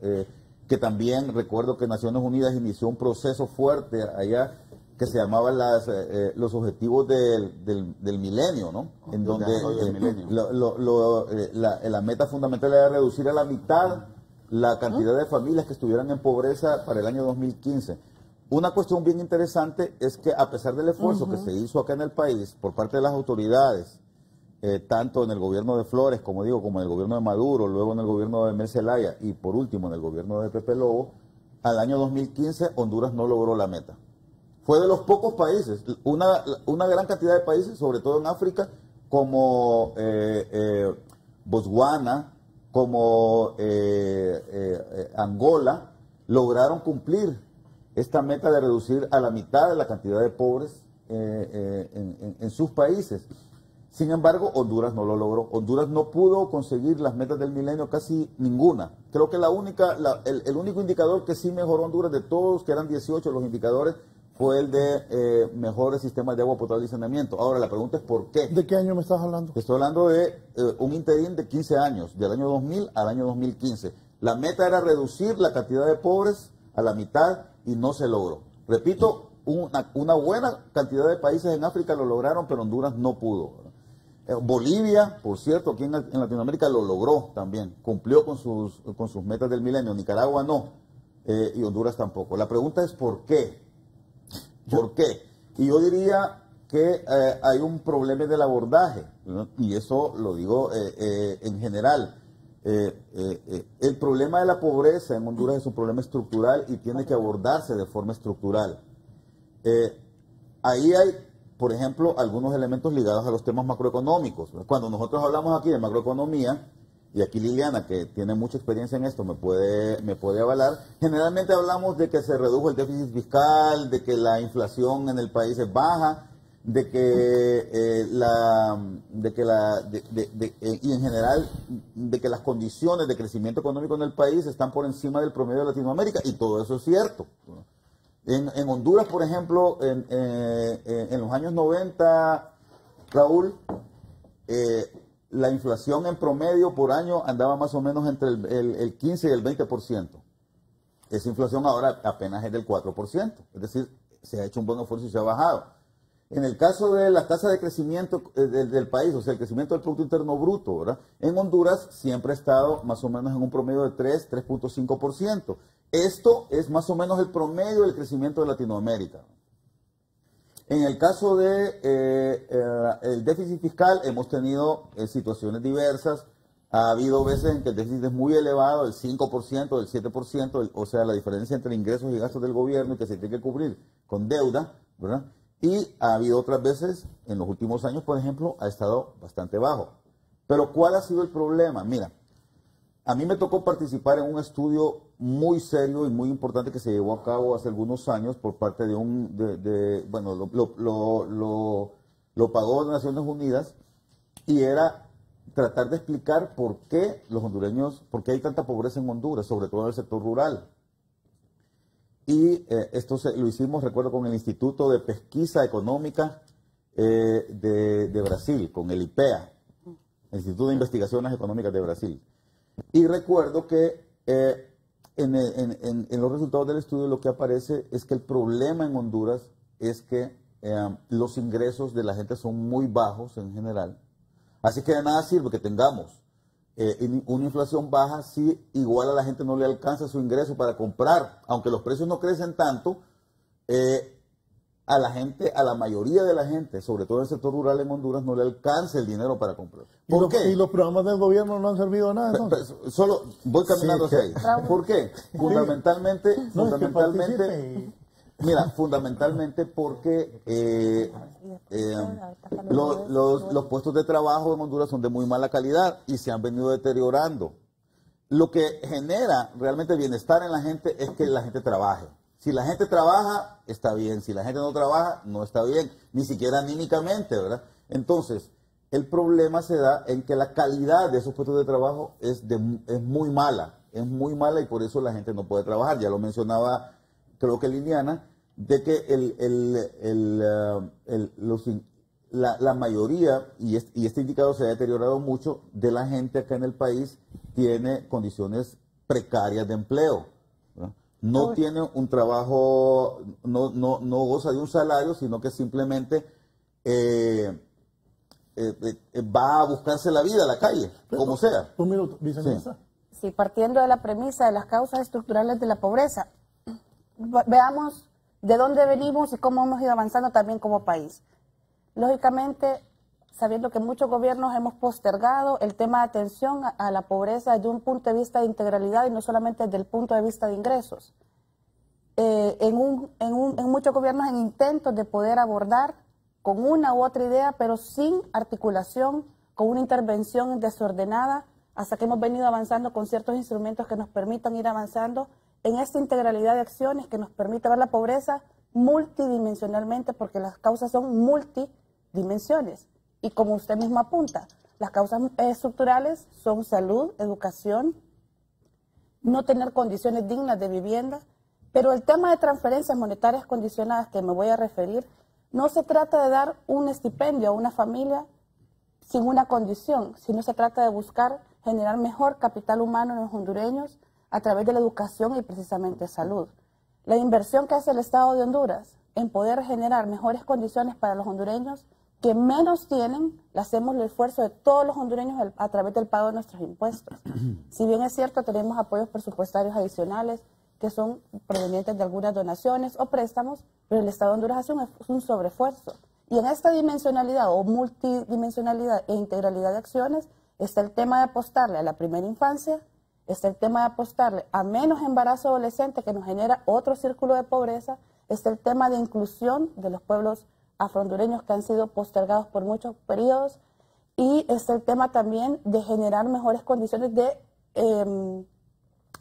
que también recuerdo que Naciones Unidas inició un proceso fuerte allá que se llamaba los objetivos del milenio, ¿no? En donde la meta fundamental era reducir a la mitad la cantidad de familias que estuvieran en pobreza para el año 2015. Una cuestión bien interesante es que a pesar del esfuerzo que se hizo acá en el país por parte de las autoridades, tanto en el gobierno de Flores, como digo, como en el gobierno de Maduro, luego en el gobierno de Mel Zelaya y por último en el gobierno de Pepe Lobo, al año 2015 Honduras no logró la meta. Fue de los pocos países, una gran cantidad de países, sobre todo en África, como Botswana, como Angola, lograron cumplir esta meta de reducir a la mitad de la cantidad de pobres en sus países. Sin embargo, Honduras no lo logró. Honduras no pudo conseguir las metas del milenio, casi ninguna. Creo que el único indicador que sí mejoró Honduras de todos, que eran 18 los indicadores, fue el de mejores sistemas de agua potable y saneamiento. Ahora, la pregunta es ¿por qué? ¿De qué año me estás hablando? Estoy hablando de un interín de 15 años, del año 2000 al año 2015. La meta era reducir la cantidad de pobres a la mitad y no se logró. Repito, una buena cantidad de países en África lo lograron, pero Honduras no pudo. Bolivia, por cierto, aquí en Latinoamérica lo logró también, cumplió con sus metas del milenio. Nicaragua no, y Honduras tampoco. La pregunta es ¿por qué? ¿Por qué? Y yo diría que hay un problema del abordaje, ¿no? Y eso lo digo en general. El problema de la pobreza en Honduras es un problema estructural y tiene que abordarse de forma estructural. Ahí hay, por ejemplo, algunos elementos ligados a los temas macroeconómicos. Cuando nosotros hablamos aquí de macroeconomía, y aquí Liliana, que tiene mucha experiencia en esto, me puede avalar, generalmente hablamos de que se redujo el déficit fiscal, de que la inflación en el país es baja, de que y en general de que las condiciones de crecimiento económico en el país están por encima del promedio de Latinoamérica, y todo eso es cierto. En Honduras, por ejemplo, en los años 90, Raúl, la inflación en promedio por año andaba más o menos entre el 15 y el 20%. Esa inflación ahora apenas es del 4%. Es decir, se ha hecho un buen esfuerzo y se ha bajado. En el caso de la tasa de crecimiento del país, o sea, el crecimiento del Producto Interno Bruto, ¿verdad?, en Honduras siempre ha estado más o menos en un promedio de 3.5%. Esto es más o menos el promedio del crecimiento de Latinoamérica. En el caso de el déficit fiscal, hemos tenido situaciones diversas. Ha habido veces en que el déficit es muy elevado, el 5%, el 7%, o sea, la diferencia entre ingresos y gastos del gobierno y que se tiene que cubrir con deuda, ¿verdad? Y ha habido otras veces, en los últimos años, por ejemplo, ha estado bastante bajo. Pero ¿cuál ha sido el problema? Mira, a mí me tocó participar en un estudio muy serio y muy importante que se llevó a cabo hace algunos años por parte de bueno, lo pagó Naciones Unidas, y era tratar de explicar por qué los hondureños, por qué hay tanta pobreza en Honduras, sobre todo en el sector rural. Y esto lo hicimos, recuerdo, con el Instituto de Pesquisa Económica de Brasil, con el IPEA, el Instituto de Investigaciones Económicas de Brasil. Y recuerdo que en los resultados del estudio lo que aparece es que el problema en Honduras es que los ingresos de la gente son muy bajos en general. Así que de nada sirve que tengamos una inflación baja si igual a la gente no le alcanza su ingreso para comprar. Aunque los precios no crecen tanto, a la mayoría de la gente, sobre todo en el sector rural en Honduras, no le alcanza el dinero para comprar. ¿Por qué? ¿Y los programas del gobierno no han servido de nada? Solo voy caminando hacia ahí. ¿Por qué? Fundamentalmente, mira, fundamentalmente porque los puestos de trabajo en Honduras son de muy mala calidad y se han venido deteriorando. Lo que genera realmente bienestar en la gente es que la gente trabaje. Si la gente trabaja, está bien. Si la gente no trabaja, no está bien. Ni siquiera anímicamente, ¿verdad? Entonces, el problema se da en que la calidad de esos puestos de trabajo es muy mala. Es muy mala y por eso la gente no puede trabajar. Ya lo mencionaba, creo que Liliana, de que la mayoría, y este indicador se ha deteriorado mucho, de la gente acá en el país tiene condiciones precarias de empleo, ¿verdad? No tiene un trabajo, no goza de un salario, sino que simplemente va a buscarse la vida a la calle, como sea. Un minuto, viceministra. Sí, partiendo de la premisa de las causas estructurales de la pobreza, veamos de dónde venimos y cómo hemos ido avanzando también como país. Lógicamente, sabiendo que muchos gobiernos hemos postergado el tema de atención a la pobreza desde un punto de vista de integralidad y no solamente desde el punto de vista de ingresos. En muchos gobiernos en intentos de poder abordar con una u otra idea, pero sin articulación, con una intervención desordenada, hasta que hemos venido avanzando con ciertos instrumentos que nos permitan ir avanzando en esta integralidad de acciones que nos permite ver la pobreza multidimensionalmente, porque las causas son multidimensiones. Y como usted mismo apunta, las causas estructurales son salud, educación, no tener condiciones dignas de vivienda, pero el tema de transferencias monetarias condicionadas que me voy a referir, no se trata de dar un estipendio a una familia sin una condición, sino se trata de buscar generar mejor capital humano en los hondureños a través de la educación y precisamente salud. La inversión que hace el Estado de Honduras en poder generar mejores condiciones para los hondureños que menos tienen, le hacemos el esfuerzo de todos los hondureños a través del pago de nuestros impuestos. Si bien es cierto, tenemos apoyos presupuestarios adicionales que son provenientes de algunas donaciones o préstamos, pero el Estado de Honduras hace un sobreesfuerzo. Y en esta dimensionalidad o multidimensionalidad e integralidad de acciones está el tema de apostarle a la primera infancia, está el tema de apostarle a menos embarazo adolescente que nos genera otro círculo de pobreza, está el tema de inclusión de los pueblos afrohondureños que han sido postergados por muchos periodos y está el tema también de generar mejores condiciones de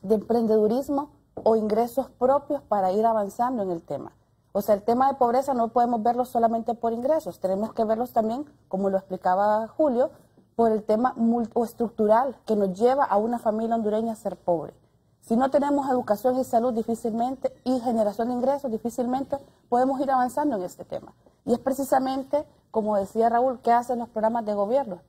emprendedurismo o ingresos propios para ir avanzando en el tema. O sea, el tema de pobreza no podemos verlo solamente por ingresos, tenemos que verlos también, como lo explicaba Julio, por el tema estructural que nos lleva a una familia hondureña a ser pobre. Si no tenemos educación y salud difícilmente y generación de ingresos, difícilmente podemos ir avanzando en este tema. Y es precisamente, como decía Raúl, ¿qué hacen los programas de gobierno?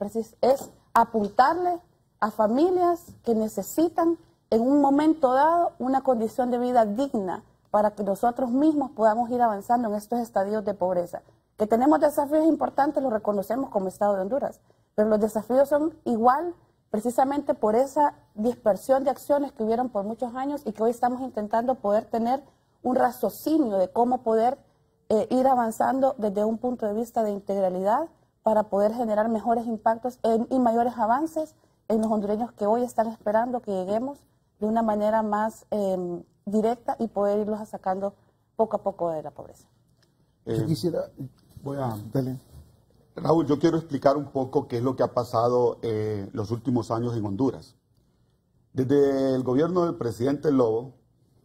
Es apuntarle a familias que necesitan en un momento dado una condición de vida digna para que nosotros mismos podamos ir avanzando en estos estadios de pobreza. Que tenemos desafíos importantes, lo reconocemos como Estado de Honduras, pero los desafíos son igual precisamente por esa dispersión de acciones que hubieron por muchos años y que hoy estamos intentando poder tener un raciocinio de cómo poder ir avanzando desde un punto de vista de integralidad para poder generar mejores impactos y mayores avances en los hondureños que hoy están esperando que lleguemos de una manera más directa y poder irlos sacando poco a poco de la pobreza. Yo quisiera... Dale. Raúl, yo quiero explicar un poco qué es lo que ha pasado los últimos años en Honduras. Desde el gobierno del presidente Lobo,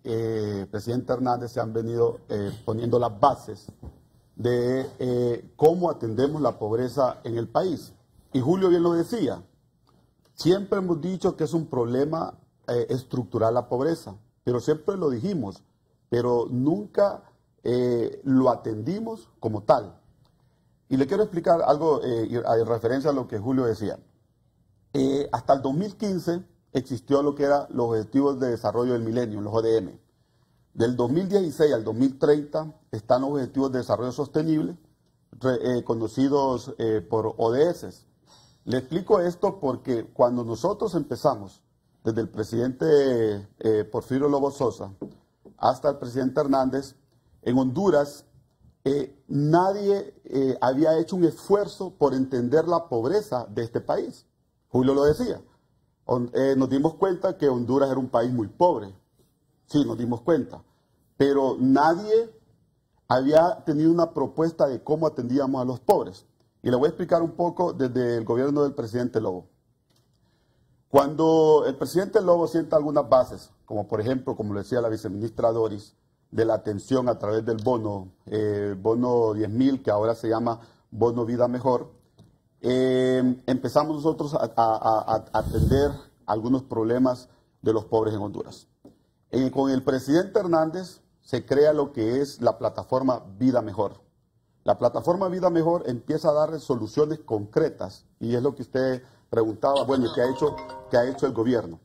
presidente Hernández, se han venido poniendo las bases de cómo atendemos la pobreza en el país. Y Julio bien lo decía, siempre hemos dicho que es un problema estructural la pobreza, pero siempre lo dijimos, pero nunca lo atendimos como tal. Y le quiero explicar algo en referencia a lo que Julio decía. Hasta el 2015 existió lo que eran los Objetivos de Desarrollo del Milenio, los ODM. Del 2016 al 2030 están los Objetivos de Desarrollo Sostenible, conocidos por ODS. Le explico esto porque cuando nosotros empezamos, desde el presidente Porfirio Lobo Sosa hasta el presidente Hernández, en Honduras nadie había hecho un esfuerzo por entender la pobreza de este país. Julio lo decía. Nos dimos cuenta que Honduras era un país muy pobre. Sí, nos dimos cuenta. Pero nadie había tenido una propuesta de cómo atendíamos a los pobres. Y le voy a explicar un poco desde el gobierno del presidente Lobo. Cuando el presidente Lobo sienta algunas bases, como por ejemplo, como lo decía la viceministra Doris, de la atención a través del bono 10.000, que ahora se llama Bono Vida Mejor, empezamos nosotros a atender algunos problemas de los pobres en Honduras. Con el presidente Hernández se crea lo que es la plataforma Vida Mejor. La plataforma Vida Mejor empieza a dar soluciones concretas, y es lo que usted preguntaba, bueno, ¿qué ha hecho el gobierno?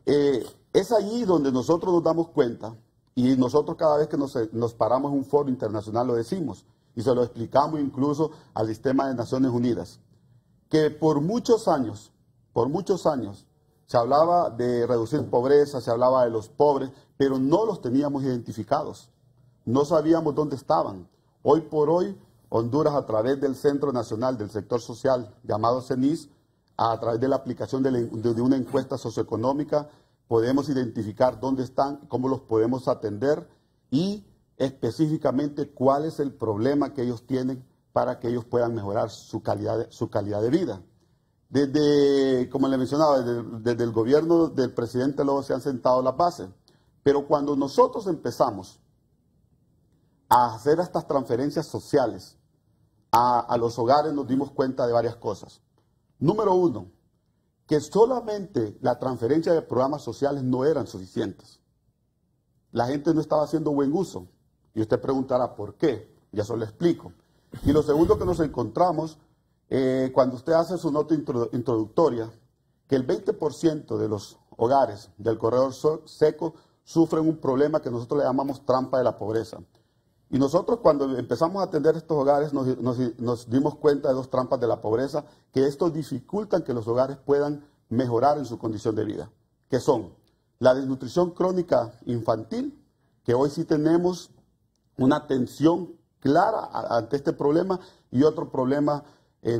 Es allí donde nosotros nos damos cuenta, y nosotros cada vez que nos paramos en un foro internacional lo decimos, y se lo explicamos incluso al sistema de Naciones Unidas, que por muchos años, se hablaba de reducir pobreza, se hablaba de los pobres, pero no los teníamos identificados, no sabíamos dónde estaban. Hoy por hoy, Honduras, a través del Centro Nacional del Sector Social, llamado CENIS, a través de la aplicación de una encuesta socioeconómica, podemos identificar dónde están, cómo los podemos atender y específicamente cuál es el problema que ellos tienen para que ellos puedan mejorar su calidad de vida. Desde, como le mencionaba, desde el gobierno del presidente Lobo se han sentado las bases, pero cuando nosotros empezamos a hacer estas transferencias sociales a los hogares nos dimos cuenta de varias cosas. Número uno, que solamente la transferencia de programas sociales no eran suficientes. La gente no estaba haciendo buen uso. Y usted preguntará, ¿por qué? Ya se lo explico. Y lo segundo que nos encontramos, cuando usted hace su nota introductoria, que el 20% de los hogares del corredor seco sufren un problema que nosotros le llamamos trampa de la pobreza. Y nosotros cuando empezamos a atender estos hogares nos dimos cuenta de dos trampas de la pobreza, que esto dificultan que los hogares puedan mejorar en su condición de vida, que son la desnutrición crónica infantil, que hoy sí tenemos una atención clara ante este problema, y otro problema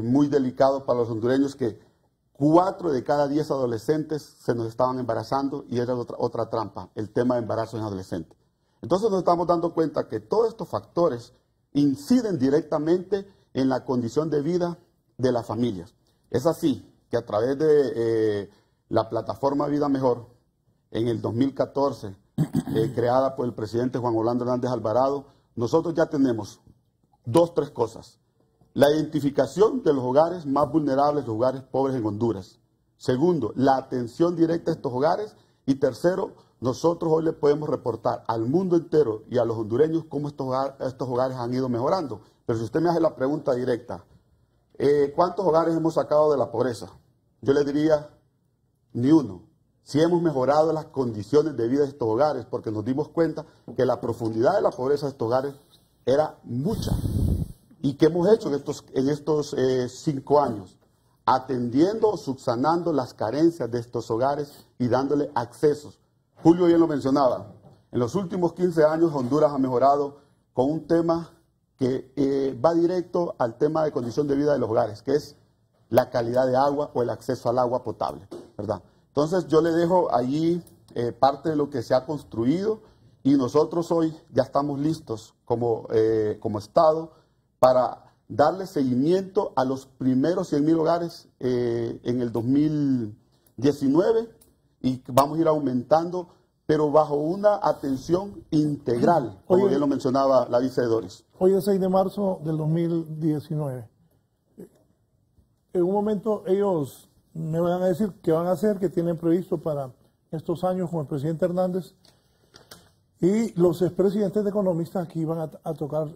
muy delicado para los hondureños, que 4 de cada 10 adolescentes se nos estaban embarazando, y era otra trampa, el tema de embarazo en adolescentes. Entonces nos estamos dando cuenta que todos estos factores inciden directamente en la condición de vida de las familias. Es así que a través de la plataforma Vida Mejor, en el 2014, creada por el presidente Juan Orlando Hernández Alvarado, nosotros ya tenemos 3 cosas. La identificación de los hogares más vulnerables, los hogares pobres en Honduras. Segundo, la atención directa a estos hogares. Y tercero, nosotros hoy le podemos reportar al mundo entero y a los hondureños cómo estos hogares han ido mejorando. Pero si usted me hace la pregunta directa, ¿cuántos hogares hemos sacado de la pobreza? Yo le diría, ni uno. Si hemos mejorado las condiciones de vida de estos hogares, porque nos dimos cuenta que la profundidad de la pobreza de estos hogares era mucha. ¿Y qué hemos hecho en estos 5 años? Atendiendo, subsanando las carencias de estos hogares y dándole accesos. Julio bien lo mencionaba, en los últimos 15 años Honduras ha mejorado con un tema que va directo al tema de condición de vida de los hogares, que es la calidad de agua o el acceso al agua potable, ¿verdad? Entonces yo le dejo allí parte de lo que se ha construido y nosotros hoy ya estamos listos como Estado para darle seguimiento a los primeros 100.000 hogares en el 2019 y vamos a ir aumentando, pero bajo una atención integral, como bien lo mencionaba la vice de Doris. Hoy es 6 de marzo del 2019. En un momento ellos me van a decir qué van a hacer, qué tienen previsto para estos años con el presidente Hernández. Y los expresidentes de economistas aquí van a tocar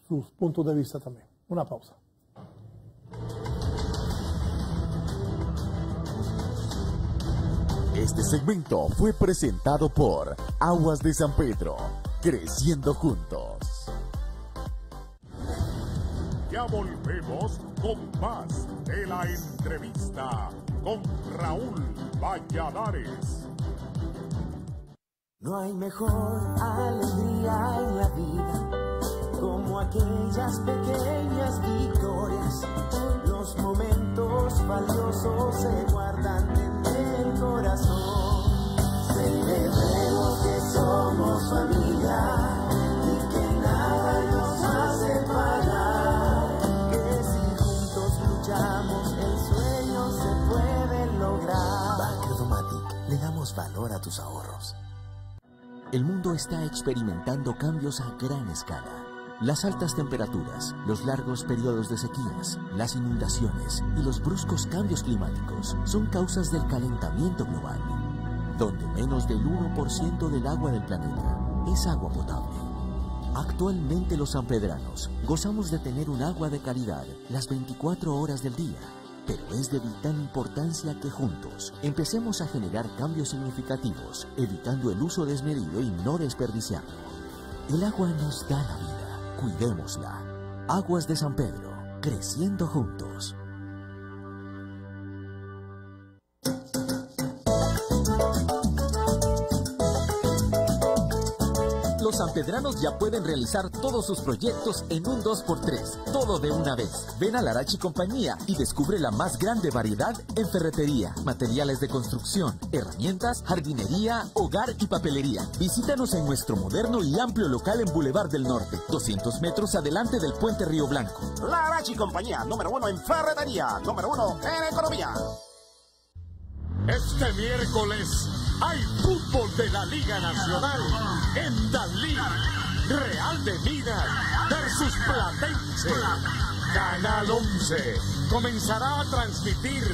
sus puntos de vista también. Una pausa. Este segmento fue presentado por Aguas de San Pedro, creciendo juntos. Ya volvemos con más de la entrevista con Raúl Valladares. No hay mejor alegría en la vida como aquellas pequeñas victorias. Los momentos valiosos se guardan en el corazón. Celebremos que somos familia y que nada nos hace separar. Que si juntos luchamos el sueño se puede lograr. Banco Domatic, le damos valor a tus ahorros. El mundo está experimentando cambios a gran escala. Las altas temperaturas, los largos periodos de sequías, las inundaciones y los bruscos cambios climáticos son causas del calentamiento global, donde menos del 1% del agua del planeta es agua potable. Actualmente los sanpedranos gozamos de tener un agua de calidad las 24 horas del día, pero es de vital importancia que juntos empecemos a generar cambios significativos, evitando el uso desmedido y no desperdiciarlo. El agua nos da la vida. Cuidémosla. Aguas de San Pedro, creciendo juntos. Los sanpedranos ya pueden realizar todos sus proyectos en un 2x3, todo de una vez. Ven a Larachi Compañía y descubre la más grande variedad en ferretería, materiales de construcción, herramientas, jardinería, hogar y papelería. Visítanos en nuestro moderno y amplio local en Boulevard del Norte, 200 metros adelante del Puente Río Blanco. Larachi Compañía, número 1 en ferretería, número 1 en economía. Este miércoles hay fútbol de la Liga Nacional en Dalí. Real de Minas versus Platense. Canal 11 comenzará a transmitir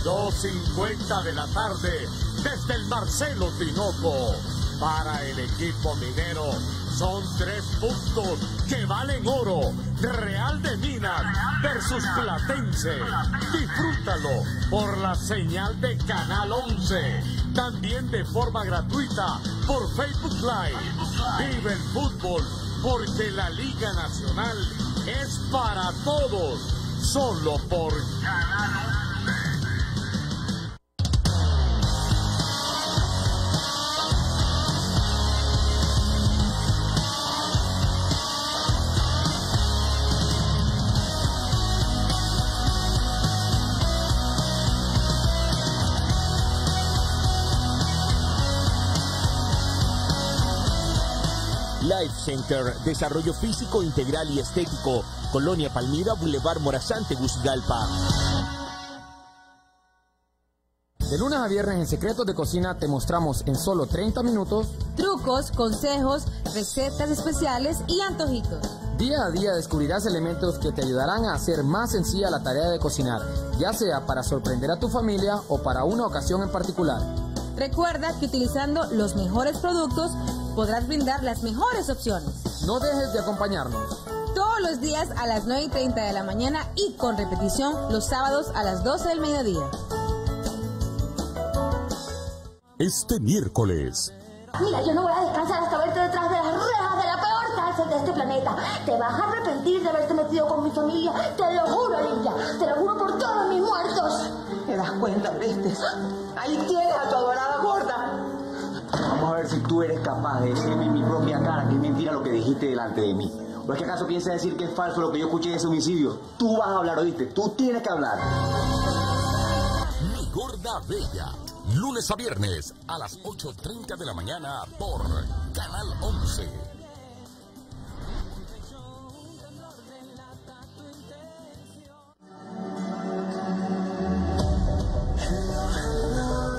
2:50 de la tarde desde el Marcelo Tinoco. Para el equipo minero son 3 puntos que valen oro. Real de Minas versus Platense. Disfrútalo por la señal de Canal 11. También de forma gratuita por Facebook Live. Vive el fútbol porque la Liga Nacional es para todos. Solo por Canal 11. Life Center, desarrollo físico integral y estético. Colonia Palmira, Boulevard Morazán, Tegucigalpa. De lunes a viernes en Secretos de Cocina te mostramos en solo 30 minutos trucos, consejos, recetas especiales y antojitos. Día a día descubrirás elementos que te ayudarán a hacer más sencilla la tarea de cocinar, ya sea para sorprender a tu familia o para una ocasión en particular. Recuerda que utilizando los mejores productos podrás brindar las mejores opciones. No dejes de acompañarnos. Todos los días a las 9:30 de la mañana y con repetición los sábados a las 12 del mediodía. Este miércoles. Mira, yo no voy a descansar hasta verte detrás de las rejas de la peor cárcel de este planeta. Te vas a arrepentir de haberte metido con mi familia. Te lo juro, Lidia. Te lo juro por todos mis muertos. ¿Te das cuenta, Orestes? Ahí tienes a tu adorada gorda. Vamos a ver si tú eres capaz de decirme en mi propia cara que es mentira lo que dijiste delante de mí. ¿O es que acaso piensas decir que es falso lo que yo escuché de ese homicidio? Tú vas a hablar, ¿oíste? Tú tienes que hablar. Mi Gorda Bella. Lunes a viernes a las 8:30 de la mañana por Canal 11.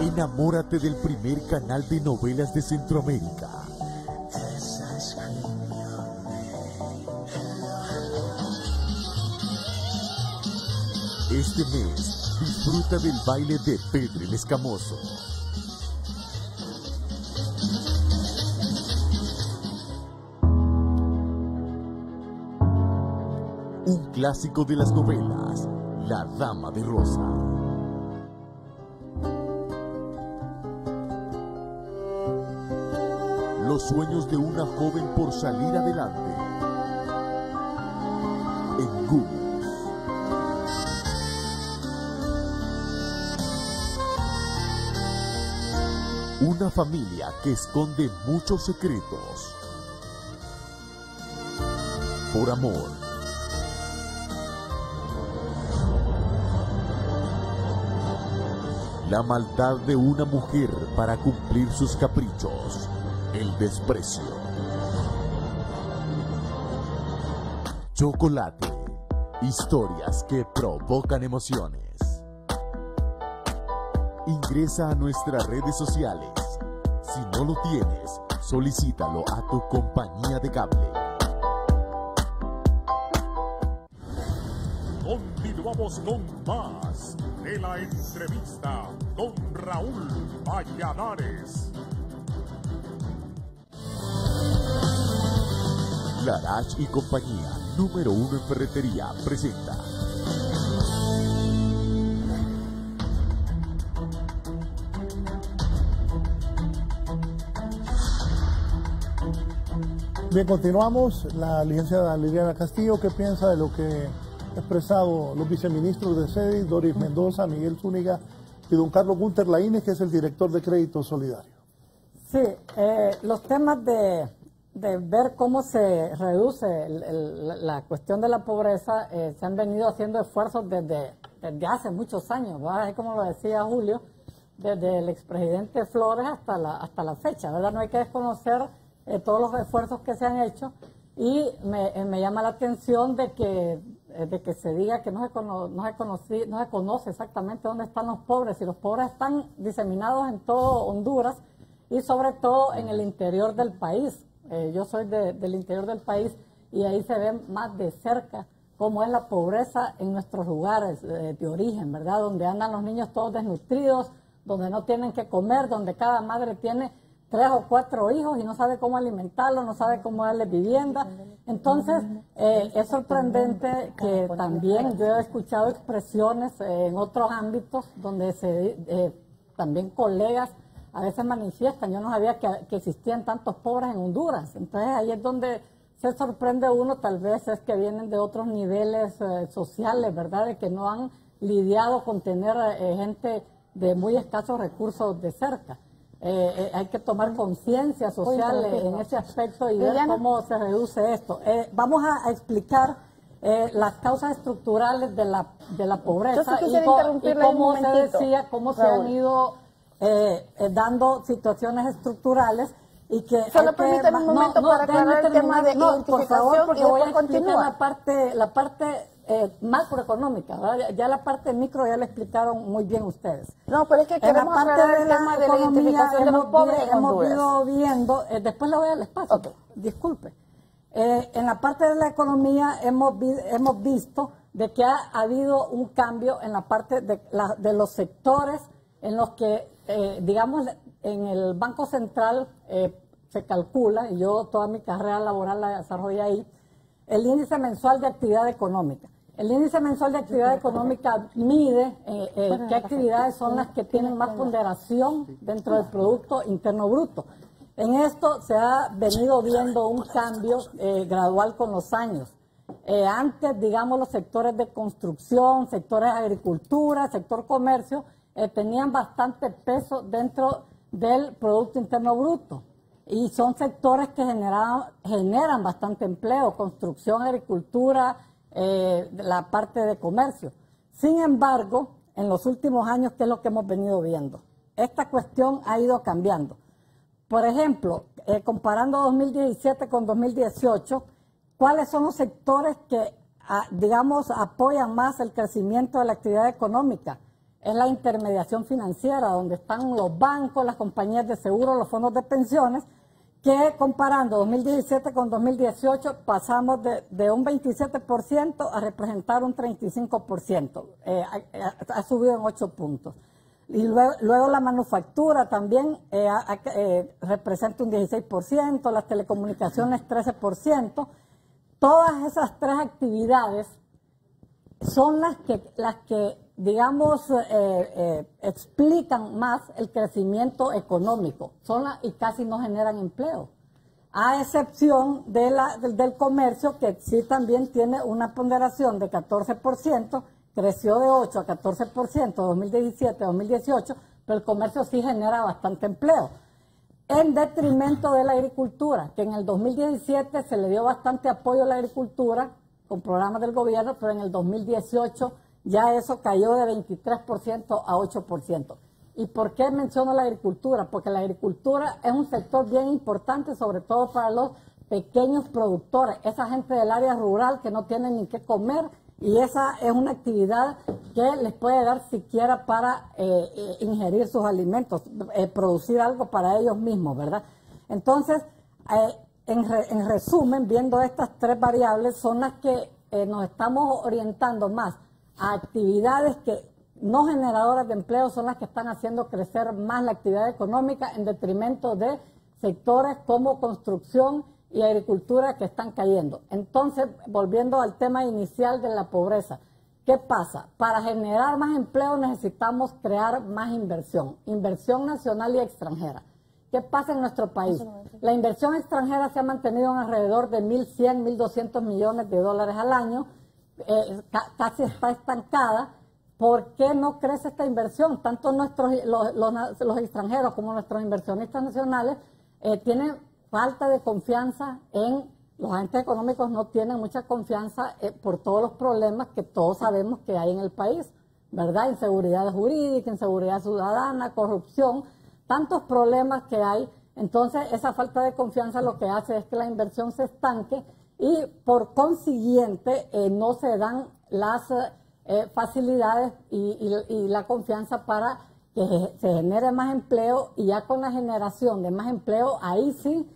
Enamórate del primer canal de novelas de Centroamérica. Este mes, disfruta del baile de Pedro el Escamoso. Un clásico de las novelas, La Dama de Rosa. Los sueños de una joven por salir adelante. En Google. Una familia que esconde muchos secretos. Por amor. La maldad de una mujer para cumplir sus caprichos. El desprecio. Chocolate. Historias que provocan emociones. Ingresa a nuestras redes sociales. Si no lo tienes, solicítalo a tu compañía de cable. Continuamos con más de la entrevista con Raúl Valladares. Larach y compañía, número 1 en ferretería, presenta. Bien, continuamos. La licenciada Liliana Castillo, ¿qué piensa de lo que ha expresado los viceministros de SEDI, Doris Mendoza, Miguel Zúñiga y don Carlos Gunter Laínez, que es el director de Crédito Solidario? Sí, los temas de ver cómo se reduce la cuestión de la pobreza, se han venido haciendo esfuerzos desde hace muchos años, ¿verdad? Como lo decía Julio, desde el expresidente Flores hasta la fecha, ¿verdad? No hay que desconocer todos los esfuerzos que se han hecho, y me llama la atención de que se diga que no se conoce exactamente dónde están los pobres, y los pobres están diseminados en todo Honduras y sobre todo en el interior del país. Yo soy del interior del país y ahí se ve más de cerca cómo es la pobreza en nuestros lugares de origen, ¿verdad? Donde andan los niños todos desnutridos, donde no tienen que comer, donde cada madre tiene 3 o 4 hijos y no sabe cómo alimentarlos, no sabe cómo darles vivienda. Entonces, es sorprendente que también yo he escuchado expresiones en otros ámbitos donde también colegas a veces manifiestan, yo no sabía que existían tantos pobres en Honduras. Entonces ahí es donde se sorprende uno, tal vez es que vienen de otros niveles sociales, ¿verdad? De que no han lidiado con tener gente de muy escasos recursos de cerca. Hay que tomar conciencia social en ese aspecto y ver cómo se reduce esto. Vamos a explicar las causas estructurales de la pobreza y cómo se decía, cómo se han ido dando situaciones estructurales y que solo permítame un momento para aclarar el tema de identificación, por favor, porque y voy a después explicar la parte macroeconómica, ¿verdad? Ya la parte micro ya la explicaron muy bien ustedes. No, pero es que queremos aclarar el tema de la identificación de los pobres en Honduras. Hemos ido viendo, después le voy al espacio, disculpe. En la parte de la economía hemos visto de que ha habido un cambio en la parte de los sectores en los que, digamos, en el Banco Central se calcula, y yo toda mi carrera laboral la desarrollé ahí, el índice mensual de actividad económica. El índice mensual de actividad económica mide qué actividades son las que tienen más ponderación dentro del Producto Interno Bruto. En esto se ha venido viendo un cambio gradual con los años. Antes, digamos, los sectores de construcción, sectores de agricultura, sector comercio, tenían bastante peso dentro del Producto Interno Bruto. y son sectores que generan bastante empleo, construcción, agricultura, la parte de comercio. Sin embargo, en los últimos años, ¿qué es lo que hemos venido viendo? Esta cuestión ha ido cambiando. Por ejemplo, comparando 2017 con 2018, ¿cuáles son los sectores que, digamos, apoyan más el crecimiento de la actividad económica? Es la intermediación financiera, donde están los bancos, las compañías de seguro, los fondos de pensiones, que comparando 2017 con 2018 pasamos de un 27% a representar un 35%, ha subido en 8 puntos. Y luego la manufactura también representa un 16%, las telecomunicaciones 13%. Todas esas tres actividades son las que digamos, explican más el crecimiento económico, y casi no generan empleo, a excepción del comercio, que sí también tiene una ponderación de 14%, creció de 8 a 14% 2017 a 2018, pero el comercio sí genera bastante empleo, en detrimento de la agricultura, que en el 2017 se le dio bastante apoyo a la agricultura con programas del gobierno, pero en el 2018 ya eso cayó de 23% a 8%. ¿Y por qué menciono la agricultura? Porque la agricultura es un sector bien importante, sobre todo para los pequeños productores, esa gente del área rural que no tiene ni qué comer, y esa es una actividad que les puede dar siquiera para ingerir sus alimentos, producir algo para ellos mismos, ¿verdad? Entonces, en resumen, viendo estas tres variables, son las que nos estamos orientando más a actividades que no generadoras de empleo, son las que están haciendo crecer más la actividad económica en detrimento de sectores como construcción y agricultura que están cayendo. Entonces, volviendo al tema inicial de la pobreza, ¿qué pasa? Para generar más empleo necesitamos crear más inversión nacional y extranjera. ¿Qué pasa en nuestro país? La inversión extranjera se ha mantenido en alrededor de 1.100, 1.200 millones de dólares al año, casi está estancada. ¿Por qué no crece esta inversión? Tanto los extranjeros como nuestros inversionistas nacionales tienen falta de confianza los agentes económicos no tienen mucha confianza por todos los problemas que todos sabemos que hay en el país, ¿verdad? Inseguridad jurídica, inseguridad ciudadana, corrupción, tantos problemas que hay. Entonces, esa falta de confianza lo que hace es que la inversión se estanque y por consiguiente no se dan las facilidades y la confianza para que se genere más empleo, y ya con la generación de más empleo, ahí sí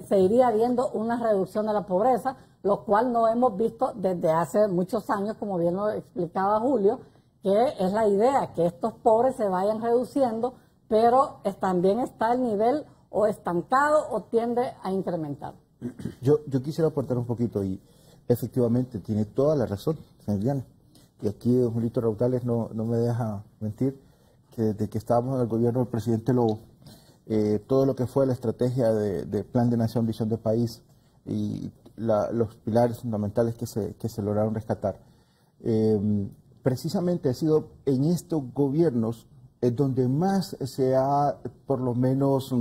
se iría viendo una reducción de la pobreza, lo cual no hemos visto desde hace muchos años, como bien lo explicaba Julio, que es la idea, que estos pobres se vayan reduciendo, pero también está el nivel o estancado o tiende a incrementar. Yo quisiera aportar un poquito, y efectivamente tiene toda la razón, señor Diana. Y aquí Julito Raudales no me deja mentir, que desde que estábamos en el gobierno del presidente Lobo, todo lo que fue la estrategia de Plan de Nación, Visión de País y los pilares fundamentales que se lograron rescatar, precisamente ha sido en estos gobiernos donde más se ha, por lo menos,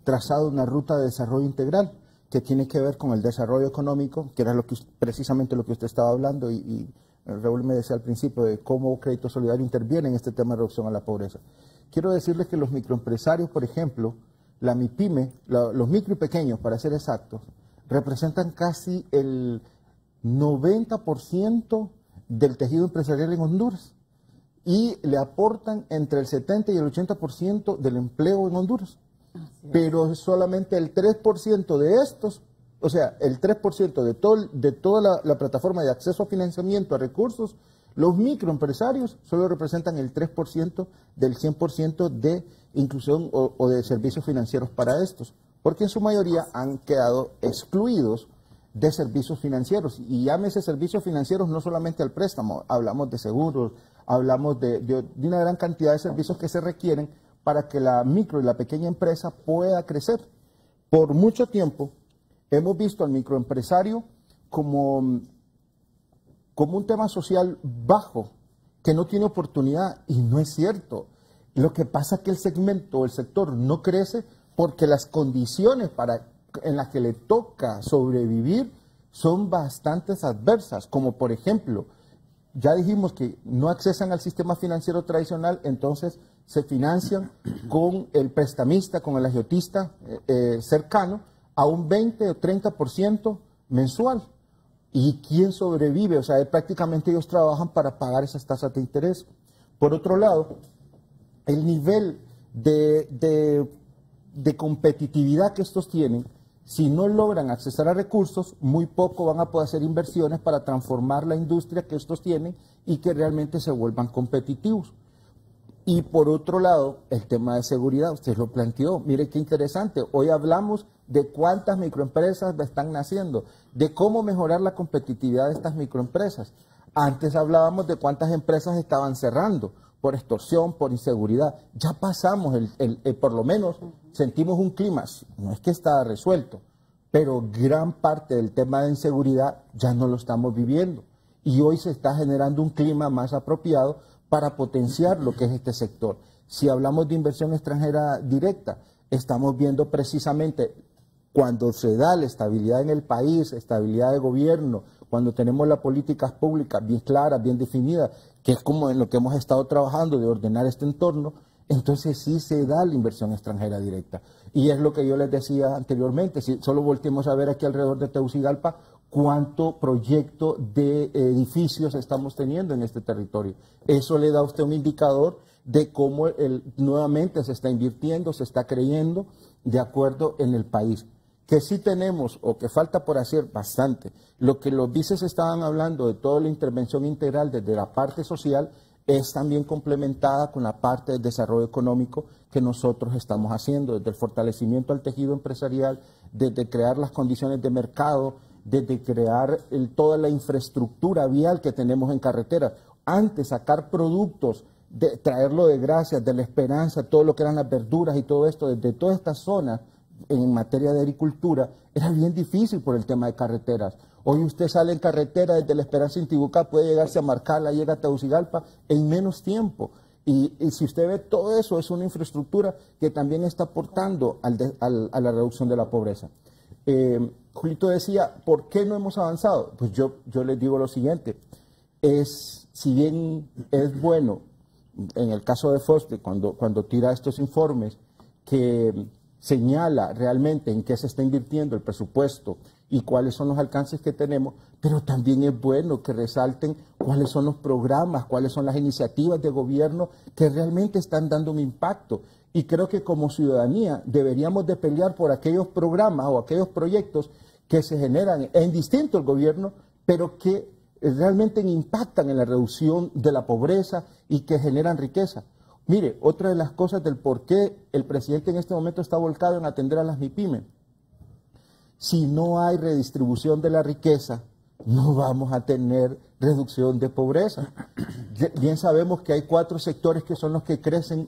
trazado una ruta de desarrollo integral que tiene que ver con el desarrollo económico, que era precisamente lo que usted estaba hablando, y Raúl me decía al principio de cómo Crédito Solidario interviene en este tema de reducción a la pobreza. Quiero decirles que los microempresarios, por ejemplo, la MIPYME, los micro y pequeños, para ser exactos, representan casi el 90% del tejido empresarial en Honduras y le aportan entre el 70 y el 80% del empleo en Honduras. Pero solamente el 3% de estos, o sea, el 3% de toda la plataforma de acceso a financiamiento, a recursos, los microempresarios solo representan el 3% del 100% de inclusión o de servicios financieros para estos, porque en su mayoría han quedado excluidos de servicios financieros. Y llámese servicios financieros no solamente al préstamo, hablamos de seguros, hablamos de una gran cantidad de servicios que se requieren para que la micro y la pequeña empresa pueda crecer. Por mucho tiempo hemos visto al microempresario como un tema social bajo, que no tiene oportunidad, y no es cierto. Lo que pasa es que el segmento o el sector no crece porque las condiciones en las que le toca sobrevivir son bastante adversas, como por ejemplo, ya dijimos que no accesan al sistema financiero tradicional, entonces se financian con el prestamista, con el agiotista cercano, a un 20 o 30% mensual. ¿Y quién sobrevive? O sea, prácticamente ellos trabajan para pagar esas tasas de interés. Por otro lado, el nivel de competitividad que estos tienen, si no logran accesar a recursos, muy poco van a poder hacer inversiones para transformar la industria que estos tienen y que realmente se vuelvan competitivos. Y por otro lado, el tema de seguridad, usted lo planteó, mire qué interesante, hoy hablamos de cuántas microempresas están naciendo, de cómo mejorar la competitividad de estas microempresas. Antes hablábamos de cuántas empresas estaban cerrando por extorsión, por inseguridad. Ya pasamos, por lo menos sentimos un clima, no es que está resuelto, pero gran parte del tema de inseguridad ya no lo estamos viviendo. Y hoy se está generando un clima más apropiado para potenciar lo que es este sector. Si hablamos de inversión extranjera directa, estamos viendo precisamente cuando se da la estabilidad en el país, estabilidad de gobierno, cuando tenemos las políticas públicas bien claras, bien definidas, que es como en lo que hemos estado trabajando de ordenar este entorno, entonces sí se da la inversión extranjera directa. Y es lo que yo les decía anteriormente, si solo volteemos a ver aquí alrededor de Tegucigalpa, cuánto proyecto de edificios estamos teniendo en este territorio. Eso le da a usted un indicador de cómo nuevamente se está invirtiendo, se está creyendo de acuerdo en el país. Que sí tenemos, o que falta por hacer bastante, lo que los vices estaban hablando de toda la intervención integral desde la parte social, es también complementada con la parte del desarrollo económico que nosotros estamos haciendo, desde el fortalecimiento al tejido empresarial, desde crear las condiciones de mercado, desde crear toda la infraestructura vial que tenemos en carretera. Antes sacar productos, traerlo de Gracias, de La Esperanza, todo lo que eran las verduras y todo esto, desde todas estas zonas en materia de agricultura, era bien difícil por el tema de carreteras. Hoy usted sale en carretera desde La Esperanza en Tibucá, puede llegarse a Marcala, llega a Tegucigalpa en menos tiempo. Y si usted ve todo eso, es una infraestructura que también está aportando a la reducción de la pobreza. Julito decía, ¿por qué no hemos avanzado? Pues yo les digo lo siguiente, si bien es bueno, en el caso de Foster, cuando tira estos informes, que señala realmente en qué se está invirtiendo el presupuesto y cuáles son los alcances que tenemos, pero también es bueno que resalten cuáles son los programas, cuáles son las iniciativas de gobierno que realmente están dando un impacto. Y creo que como ciudadanía deberíamos de pelear por aquellos programas o aquellos proyectos que se generan en distinto el gobierno, pero que realmente impactan en la reducción de la pobreza y que generan riqueza. Mire, otra de las cosas del por qué el presidente en este momento está volcado en atender a las MIPYME. Si no hay redistribución de la riqueza, no vamos a tener reducción de pobreza. Bien sabemos que hay 4 sectores que son los que crecen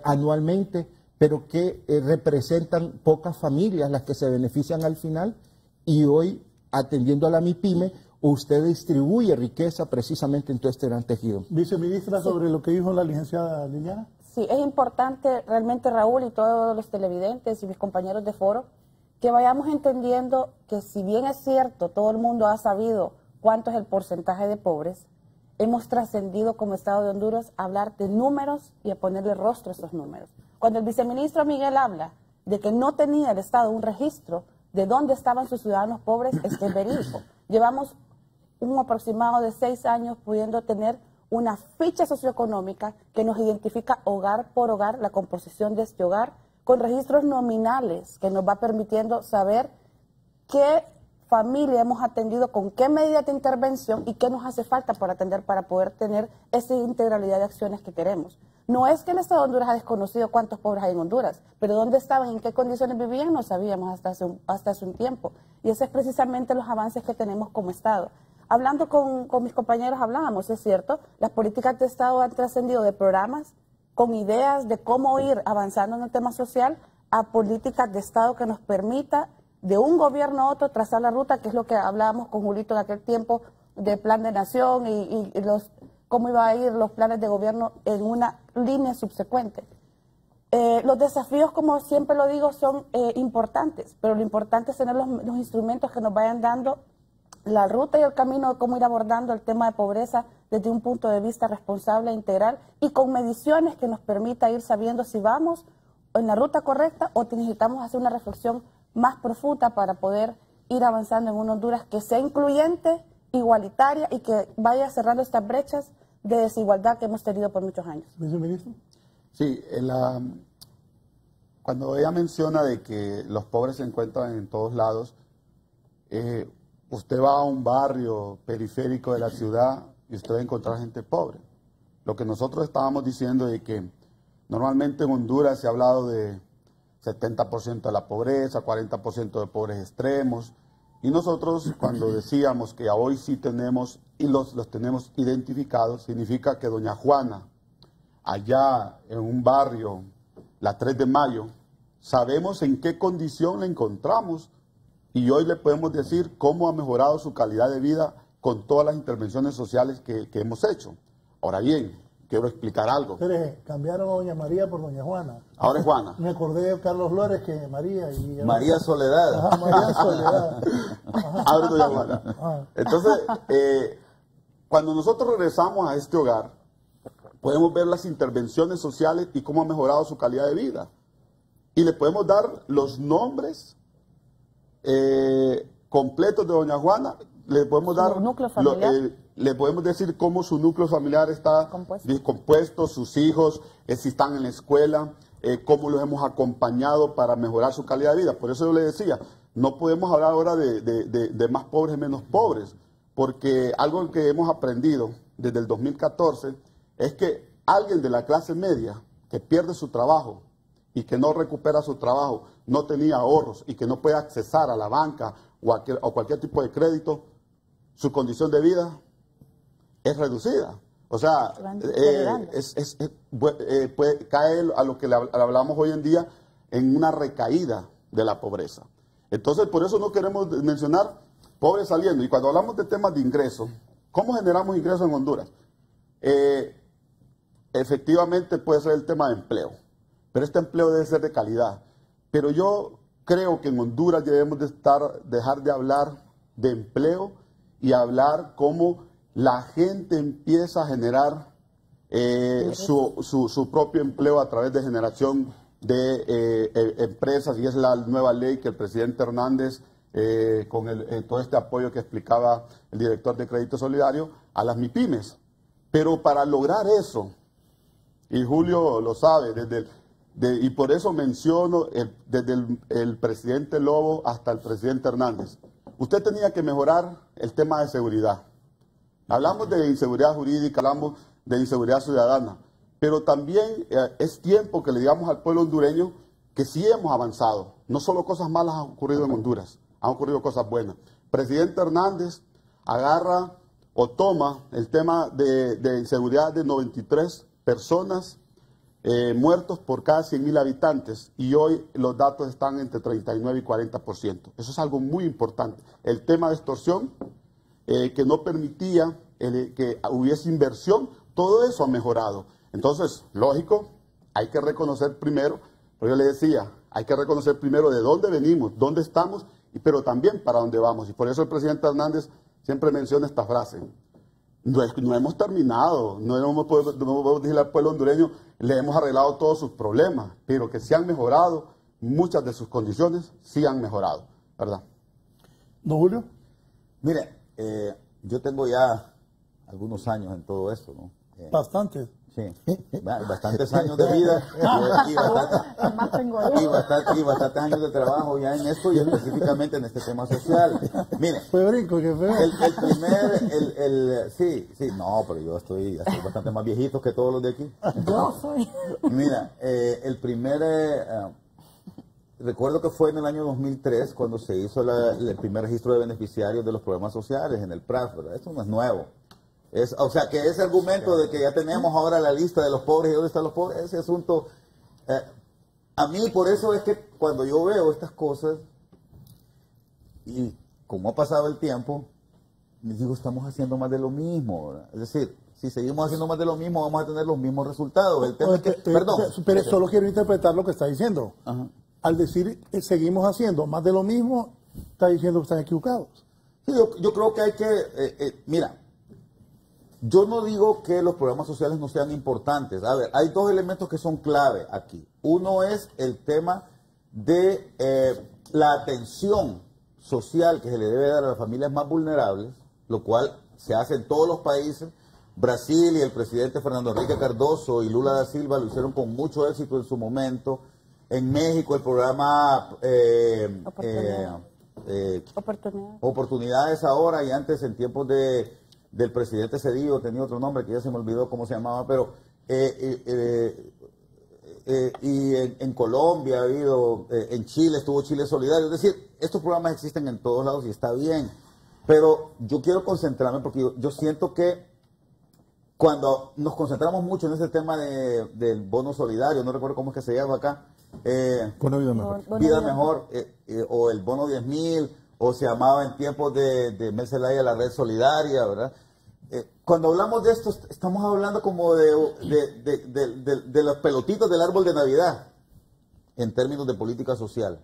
anualmente, pero que representan pocas familias las que se benefician al final, y hoy, atendiendo a la MIPYME, usted distribuye riqueza precisamente en todo este gran tejido. Viceministra, sobre lo que dijo la licenciada Liliana. Sí, es importante realmente, Raúl, y todos los televidentes y mis compañeros de foro, que vayamos entendiendo que si bien es cierto, todo el mundo ha sabido cuánto es el porcentaje de pobres, hemos trascendido como Estado de Honduras a hablar de números y a ponerle rostro a esos números. Cuando el viceministro Miguel habla de que no tenía el Estado un registro de dónde estaban sus ciudadanos pobres, es que es verídico. Llevamos un aproximado de 6 años pudiendo tener una ficha socioeconómica que nos identifica hogar por hogar, la composición de este hogar, con registros nominales que nos va permitiendo saber qué familia hemos atendido, con qué medidas de intervención y qué nos hace falta por atender para poder tener esa integralidad de acciones que queremos. No es que el Estado de Honduras ha desconocido cuántos pobres hay en Honduras, pero dónde estaban, en qué condiciones vivían, no sabíamos hasta hace un tiempo. Y ese es precisamente los avances que tenemos como Estado. Hablando con mis compañeros, hablábamos, es cierto, las políticas de Estado han trascendido de programas con ideas de cómo ir avanzando en el tema social a políticas de Estado que nos permita de un gobierno a otro trazar la ruta, que es lo que hablábamos con Julito en aquel tiempo de plan de nación y cómo iba a ir los planes de gobierno en una línea subsecuente. Los desafíos, como siempre lo digo, son importantes, pero lo importante es tener los instrumentos que nos vayan dando la ruta y el camino de cómo ir abordando el tema de pobreza desde un punto de vista responsable e integral y con mediciones que nos permita ir sabiendo si vamos en la ruta correcta o necesitamos hacer una reflexión más profunda para poder ir avanzando en una Honduras que sea incluyente, igualitaria y que vaya cerrando estas brechas de desigualdad que hemos tenido por muchos años. ¿Viceministro? Sí, cuando ella menciona de que los pobres se encuentran en todos lados, usted va a un barrio periférico de la ciudad y usted va a encontrar gente pobre. Lo que nosotros estábamos diciendo es que normalmente en Honduras se ha hablado de 70% de la pobreza, 40% de pobres extremos, y nosotros cuando decíamos que hoy sí tenemos y los tenemos identificados, significa que doña Juana, allá en un barrio, la 3 de Mayo, sabemos en qué condición la encontramos y hoy le podemos decir cómo ha mejorado su calidad de vida con todas las intervenciones sociales que hemos hecho. Ahora bien, quiero explicar algo. Pero cambiaron a doña María por doña Juana. Ahora es Juana. Me acordé de Carlos Flores que María. Y María Soledad. Ajá, María Soledad. Ahora es doña Juana. Entonces, cuando nosotros regresamos a este hogar, podemos ver las intervenciones sociales y cómo ha mejorado su calidad de vida. Y le podemos dar los nombres completos de doña Juana, le podemos dar núcleo familiar. Le podemos decir cómo su núcleo familiar está descompuesto, sus hijos, si están en la escuela, cómo los hemos acompañado para mejorar su calidad de vida. Por eso yo le decía, no podemos hablar ahora de más pobres y menos pobres, porque algo que hemos aprendido desde el 2014 es que alguien de la clase media que pierde su trabajo y que no recupera su trabajo, no tenía ahorros y que no puede accesar a la banca o cualquier tipo de crédito, su condición de vida es reducida. O sea, cae a lo que le hablamos hoy en día en una recaída de la pobreza. Entonces, por eso no queremos mencionar pobres saliendo. Y cuando hablamos de temas de ingresos, ¿cómo generamos ingresos en Honduras? Efectivamente puede ser el tema de empleo, pero este empleo debe ser de calidad. Pero yo creo que en Honduras debemos dejar de hablar de empleo y hablar cómo la gente empieza a generar su propio empleo a través de generación de empresas, y es la nueva ley que el presidente Hernández, con todo este apoyo que explicaba el director de Crédito Solidario, a las MIPYMES. Pero para lograr eso, y Julio lo sabe, y por eso menciono desde el presidente Lobo hasta el presidente Hernández, usted tenía que mejorar el tema de seguridad. Hablamos de inseguridad jurídica, hablamos de inseguridad ciudadana, pero también es tiempo que le digamos al pueblo hondureño que sí hemos avanzado. No solo cosas malas han ocurrido en Honduras, han ocurrido cosas buenas. Presidente Hernández agarra o toma el tema de inseguridad de 93 personas muertos por cada 100.000 habitantes, y hoy los datos están entre 39 y 40%. Eso es algo muy importante. El tema de extorsión, que no permitía que hubiese inversión, todo eso ha mejorado. Entonces, lógico, hay que reconocer primero, pero yo le decía, hay que reconocer primero de dónde venimos, dónde estamos, pero también para dónde vamos. Y por eso el presidente Hernández siempre menciona esta frase: no hemos terminado, no podemos decirle al pueblo hondureño, le hemos arreglado todos sus problemas, pero que sí han mejorado, muchas de sus condiciones sí han mejorado, ¿verdad? ¿Don Julio? Mire, yo tengo ya algunos años en todo esto, ¿no? Bastantes. Sí, bastantes años de vida y bastantes años de trabajo ya en esto, y específicamente en este tema social. Mire, fue brinco, que fue. Sí, no, pero yo estoy bastante más viejito que todos los de aquí. Yo soy. Mira, recuerdo que fue en el año 2003 cuando se hizo el primer registro de beneficiarios de los programas sociales en el PRAS, ¿verdad? Esto no es nuevo. O sea, que ese argumento de que ya tenemos ahora la lista de los pobres y dónde están los pobres, ese asunto, a mí por eso es que cuando yo veo estas cosas, y como ha pasado el tiempo, me digo, estamos haciendo más de lo mismo, ¿verdad? Es decir, Si seguimos haciendo más de lo mismo, vamos a tener los mismos resultados. El tema es que, perdón. Pero solo quiero interpretar lo que está diciendo. Ajá. Al decir seguimos haciendo más de lo mismo, está diciendo que están equivocados. Sí, yo creo que hay que, mira, yo no digo que los programas sociales no sean importantes. A ver, hay dos elementos que son clave aquí. Uno es el tema de la atención social que se le debe dar a las familias más vulnerables, lo cual se hace en todos los países. Brasil y el presidente Fernando Enrique Cardoso y Lula da Silva lo hicieron con mucho éxito en su momento. En México el programa Oportunidades ahora, y antes en tiempos del presidente Cedillo tenía otro nombre que ya se me olvidó cómo se llamaba, pero y en Colombia ha habido, en Chile estuvo Chile Solidario. Es decir, estos programas existen en todos lados y está bien, pero yo quiero concentrarme porque yo siento que cuando nos concentramos mucho en ese tema del bono solidario, no recuerdo cómo es que se llama acá, Bono Vida Mejor, Vida Mejor, o el bono 10.000, o se llamaba en tiempos de Mel Zelaya la red solidaria, ¿verdad? Cuando hablamos de esto, estamos hablando como de los pelotitos del árbol de Navidad, en términos de política social.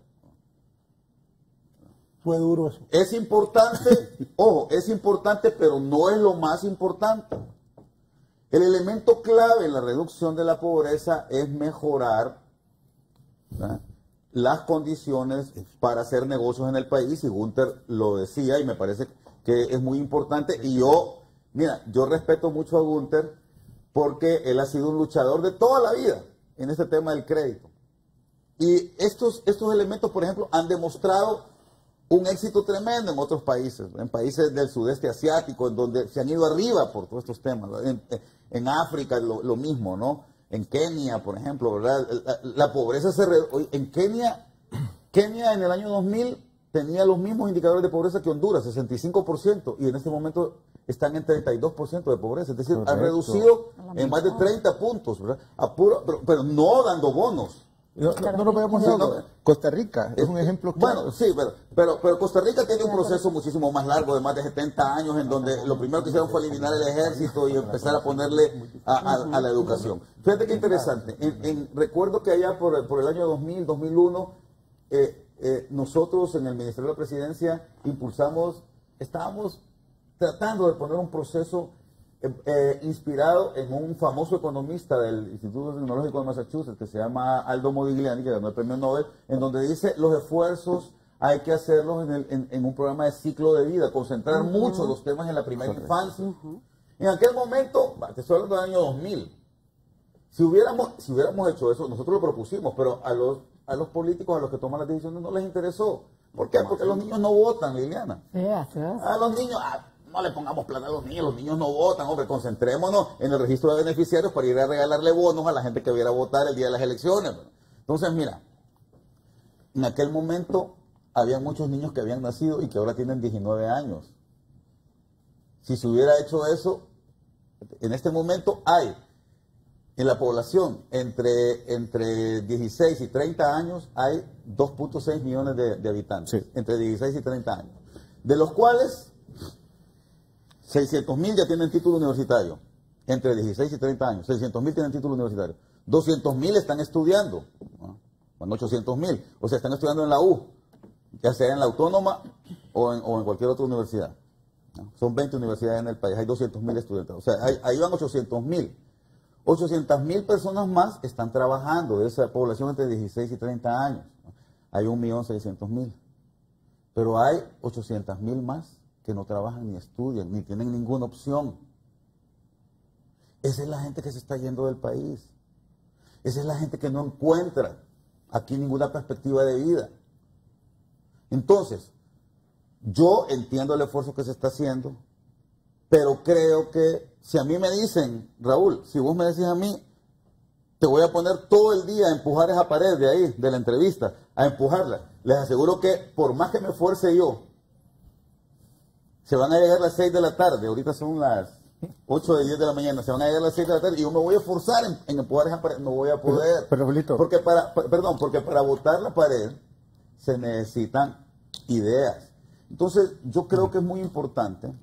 Fue duro eso. Es importante, ojo, es importante, pero no es lo más importante. El elemento clave en la reducción de la pobreza es mejorar, ¿verdad?, las condiciones para hacer negocios en el país, y Gunter lo decía y me parece que es muy importante. Y yo respeto mucho a Gunter porque él ha sido un luchador de toda la vida en este tema del crédito. Y estos elementos, por ejemplo, han demostrado un éxito tremendo en otros países, en países del sudeste asiático, en donde se han ido arriba por todos estos temas. En África lo mismo, ¿no? En Kenia, por ejemplo, ¿verdad? La pobreza se redujo. En Kenia en el año 2000 tenía los mismos indicadores de pobreza que Honduras, 65%, y en este momento están en 32% de pobreza. Es decir, ha reducido en más de 30 puntos, ¿verdad? Pero no dando bonos. No lo podemos hacer. Costa Rica es un ejemplo claro. Bueno, sí, pero Costa Rica tiene un proceso muchísimo más largo, de más de 70 años, en donde lo primero que hicieron fue eliminar el ejército y empezar a ponerle a la educación. Fíjate qué interesante. Recuerdo que allá por el año 2000, 2001, nosotros en el Ministerio de la Presidencia estábamos tratando de poner un proceso inspirado en un famoso economista del Instituto Tecnológico de Massachusetts que se llama Aldo Modigliani, que ganó el premio Nobel, en donde dice los esfuerzos hay que hacerlos en un programa de ciclo de vida, concentrar mucho los temas en la primera infancia. En aquel momento, te estoy hablando del año 2000, si hubiéramos hecho eso, nosotros lo propusimos, pero a los políticos, a los que toman las decisiones, no les interesó. ¿Por qué? Porque los niños no votan, Liliana. Sí, así es. A los niños... no le pongamos plata a los niños no votan, hombre, concentrémonos en el registro de beneficiarios para ir a regalarle bonos a la gente que viera a votar el día de las elecciones. Entonces, mira, en aquel momento había muchos niños que habían nacido y que ahora tienen 19 años. Si se hubiera hecho eso, en este momento hay en la población entre 16 y 30 años hay 2.6 millones de habitantes, entre 16 y 30 años, de los cuales 600.000 ya tienen título universitario, entre 16 y 30 años. 600.000 tienen título universitario. 200.000 están estudiando, ¿no? Bueno, 800.000, o sea, están estudiando en la U, ya sea en la Autónoma o en cualquier otra universidad, ¿no? Son 20 universidades en el país, hay 200.000 estudiantes, o sea, ahí van 800.000. 800.000 personas más están trabajando de esa población entre 16 y 30 años, ¿no? Hay 1.600.000, pero hay 800.000 más que no trabajan ni estudian, ni tienen ninguna opción. Esa es la gente que se está yendo del país. Esa es la gente que no encuentra aquí ninguna perspectiva de vida. Entonces, yo entiendo el esfuerzo que se está haciendo, pero creo que si a mí me dicen, Raúl, si vos me decís a mí, te voy a poner todo el día a empujar esa pared de ahí, de la entrevista, a empujarla. Les aseguro que por más que me esfuerce yo, se van a llegar a las 6 de la tarde, ahorita son las 8 de 10 de la mañana, se van a llegar a las 6 de la tarde y yo me voy a esforzar en empujar esa pared, no voy a poder. Pero porque para botar la pared se necesitan ideas. Entonces yo creo que es muy importante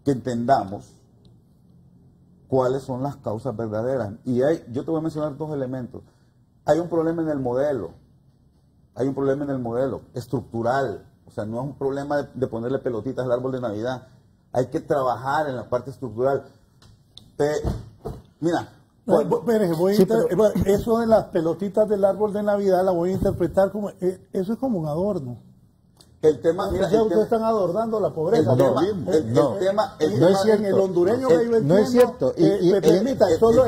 que entendamos cuáles son las causas verdaderas. Y yo te voy a mencionar 2 elementos. Hay un problema en el modelo. Hay un problema en el modelo estructural. O sea, no es un problema de ponerle pelotitas al árbol de Navidad. Hay que trabajar en la parte estructural. Mira. Eso de las pelotitas del árbol de Navidad la voy a interpretar como, eso es como un adorno. El tema, mira, ustedes están adornando la pobreza. El tema no es cierto. En el hondureño que yo entiendo, no es cierto. El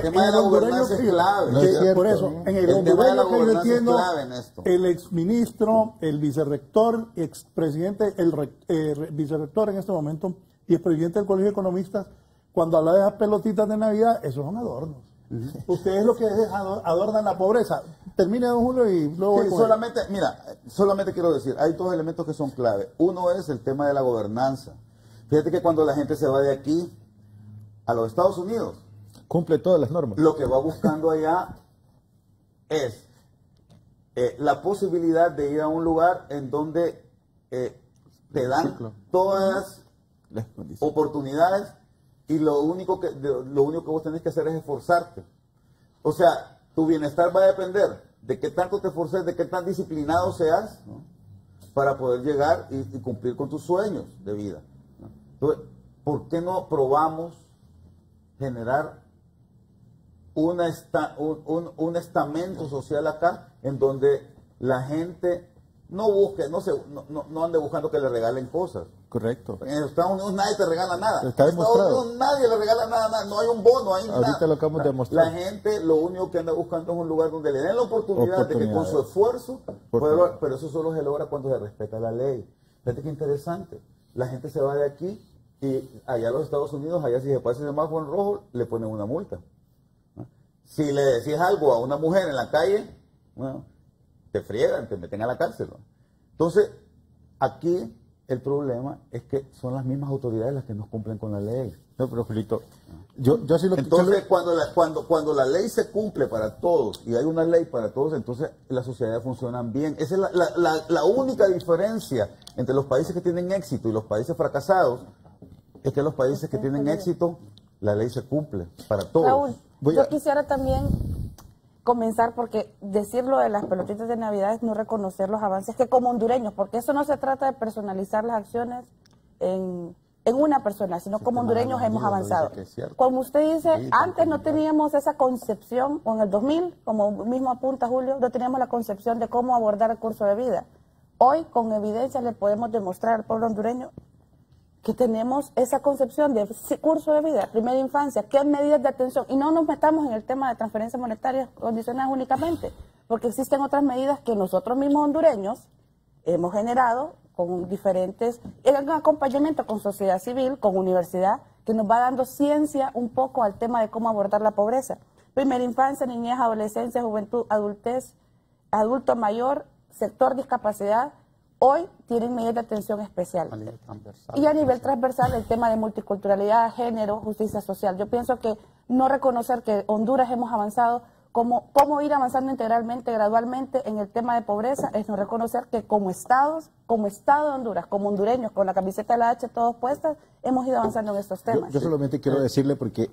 tema de la gobernanza es clave. No es cierto. Por eso, en el hondureño que yo entiendo, el exministro, el vicerrector, expresidente, el vicerrector en este momento y el presidente del Colegio de Economistas, cuando habla de las pelotitas de Navidad, esos son adornos. Ustedes lo que es adornan la pobreza. Termine, don Julio, y luego... Sí, solamente quiero decir, hay 2 elementos que son clave. Uno es el tema de la gobernanza. Fíjate que cuando la gente se va de aquí a los Estados Unidos, cumple todas las normas. Lo que va buscando allá es la posibilidad de ir a un lugar en donde te dan todas las oportunidades. Y lo único que vos tenés que hacer es esforzarte. O sea, tu bienestar va a depender de qué tanto te esforces, de qué tan disciplinado seas, ¿no? Para poder llegar y cumplir con tus sueños de vida, ¿no? Entonces, ¿por qué no probamos generar un estamento social acá en donde la gente no busque, no ande buscando que le regalen cosas? Correcto. En Estados Unidos nadie te regala nada. Está demostrado. En Estados Unidos nadie le regala nada, no hay un bono, hay nada. Ahorita lo acabamos de demostrar. La gente lo único que anda buscando es un lugar donde le den la oportunidad de que con su esfuerzo, pero eso solo se logra cuando se respeta la ley. Fíjate qué interesante. La gente se va de aquí y allá a los Estados Unidos, allá si se pasa el semáforo en rojo, le ponen una multa, ¿no? Si le decís algo a una mujer en la calle, bueno, te friegan, te meten a la cárcel, ¿no? Entonces, aquí el problema es que son las mismas autoridades las que no cumplen con la ley. No, pero Julito, yo sí lo entonces, cuando la ley se cumple para todos y hay una ley para todos, entonces las sociedades funcionan bien. Esa es la única diferencia entre los países que tienen éxito y los países fracasados, es que los países que tienen éxito, la ley se cumple para todos. Raúl, yo quisiera también comenzar, porque decirlo de las pelotitas de Navidad es no reconocer los avances que como hondureños, porque eso no se trata de personalizar las acciones en una persona, sino como hondureños hemos avanzado. Como usted dice, antes no teníamos esa concepción, o en el 2000, como mismo apunta Julio, no teníamos la concepción de cómo abordar el curso de vida. Hoy, con evidencia, le podemos demostrar al pueblo hondureño que tenemos esa concepción de curso de vida, primera infancia, qué medidas de atención, y no nos metamos en el tema de transferencias monetarias condicionadas únicamente, porque existen otras medidas que nosotros mismos hondureños hemos generado con diferentes, en acompañamiento con sociedad civil, con universidad, que nos va dando ciencia un poco al tema de cómo abordar la pobreza. Primera infancia, niñez, adolescencia, juventud, adultez, adulto mayor, sector discapacidad, hoy tienen medidas de atención especial. Y a nivel transversal el tema de multiculturalidad, género, justicia social. Yo pienso que no reconocer que Honduras hemos avanzado, cómo ir avanzando integralmente, gradualmente en el tema de pobreza, es no reconocer que como Estado de Honduras, como hondureños, con la camiseta de la H todos puestas, hemos ido avanzando en estos temas. Yo solamente quiero decirle, porque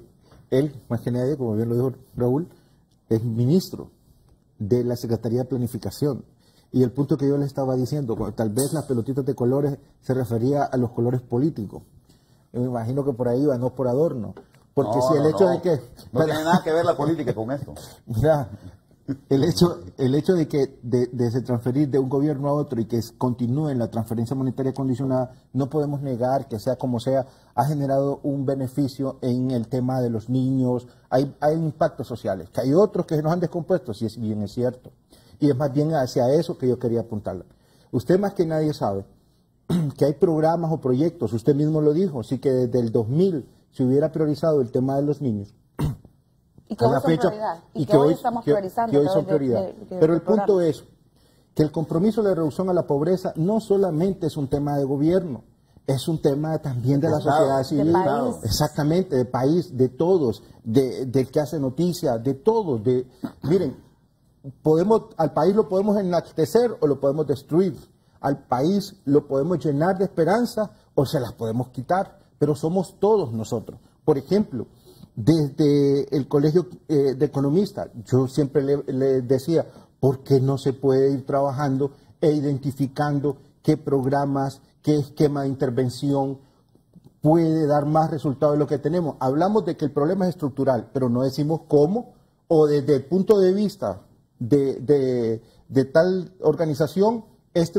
él, más que nadie, como bien lo dijo Raúl, es ministro de la Secretaría de Planificación. Y el punto que yo le estaba diciendo, tal vez las pelotitas de colores se refería a los colores políticos. Yo me imagino que por ahí va, no por adorno. Porque si el hecho de que... No tiene nada que ver la política con esto. Mira, el hecho de que de se transferir de un gobierno a otro y que continúe en la transferencia monetaria condicionada, no podemos negar que sea como sea, ha generado un beneficio en el tema de los niños. Hay impactos sociales, que hay otros que nos han descompuesto, si es bien es cierto. Y es más bien hacia eso que yo quería apuntarle. Usted más que nadie sabe que hay programas o proyectos, usted mismo lo dijo, sí que desde el 2000 se hubiera priorizado el tema de los niños. Y que hoy son prioridad. Y que hoy estamos priorizando. Que hoy son prioridad. Pero el punto es que el compromiso de la reducción a la pobreza no solamente es un tema de gobierno, es un tema también de la sociedad civil. Exactamente, de país, de todos, del que hace noticia, de todos. Miren, al país lo podemos enaltecer o lo podemos destruir. Al país lo podemos llenar de esperanza o se las podemos quitar, pero somos todos nosotros. Por ejemplo, Desde el Colegio de Economistas, yo siempre le decía, ¿por qué no se puede ir trabajando e identificando qué programas, qué esquema de intervención puede dar más resultado de lo que tenemos? Hablamos de que el problema es estructural, pero no decimos cómo, o desde el punto de vista de tal organización,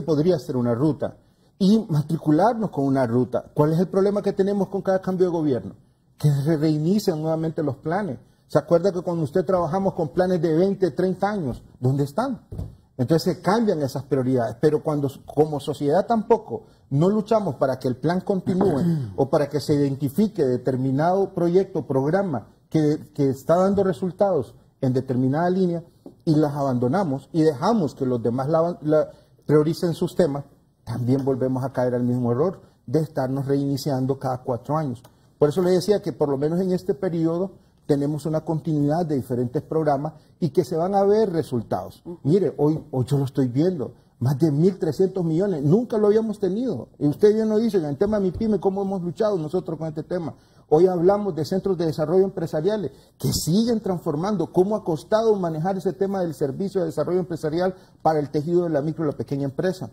podría ser una ruta. Y matricularnos con una ruta. ¿Cuál es el problema que tenemos con cada cambio de gobierno? Que se reinician nuevamente los planes. ¿Se acuerda que cuando usted trabajamos con planes de 20, 30 años, ¿dónde están? Entonces se cambian esas prioridades, pero cuando como sociedad tampoco no luchamos para que el plan continúe o para que se identifique determinado proyecto o programa que está dando resultados en determinada línea y las abandonamos y dejamos que los demás prioricen sus temas, también volvemos a caer al mismo error de estarnos reiniciando cada 4 años. Por eso le decía que por lo menos en este periodo tenemos una continuidad de diferentes programas y que se van a ver resultados. Mire, hoy yo lo estoy viendo, más de 1.300 millones, nunca lo habíamos tenido. Y usted bien lo dice, en el tema de MIPYME, cómo hemos luchado nosotros con este tema. Hoy hablamos de centros de desarrollo empresariales que siguen transformando, cómo ha costado manejar ese tema del servicio de desarrollo empresarial para el tejido de la micro y la pequeña empresa.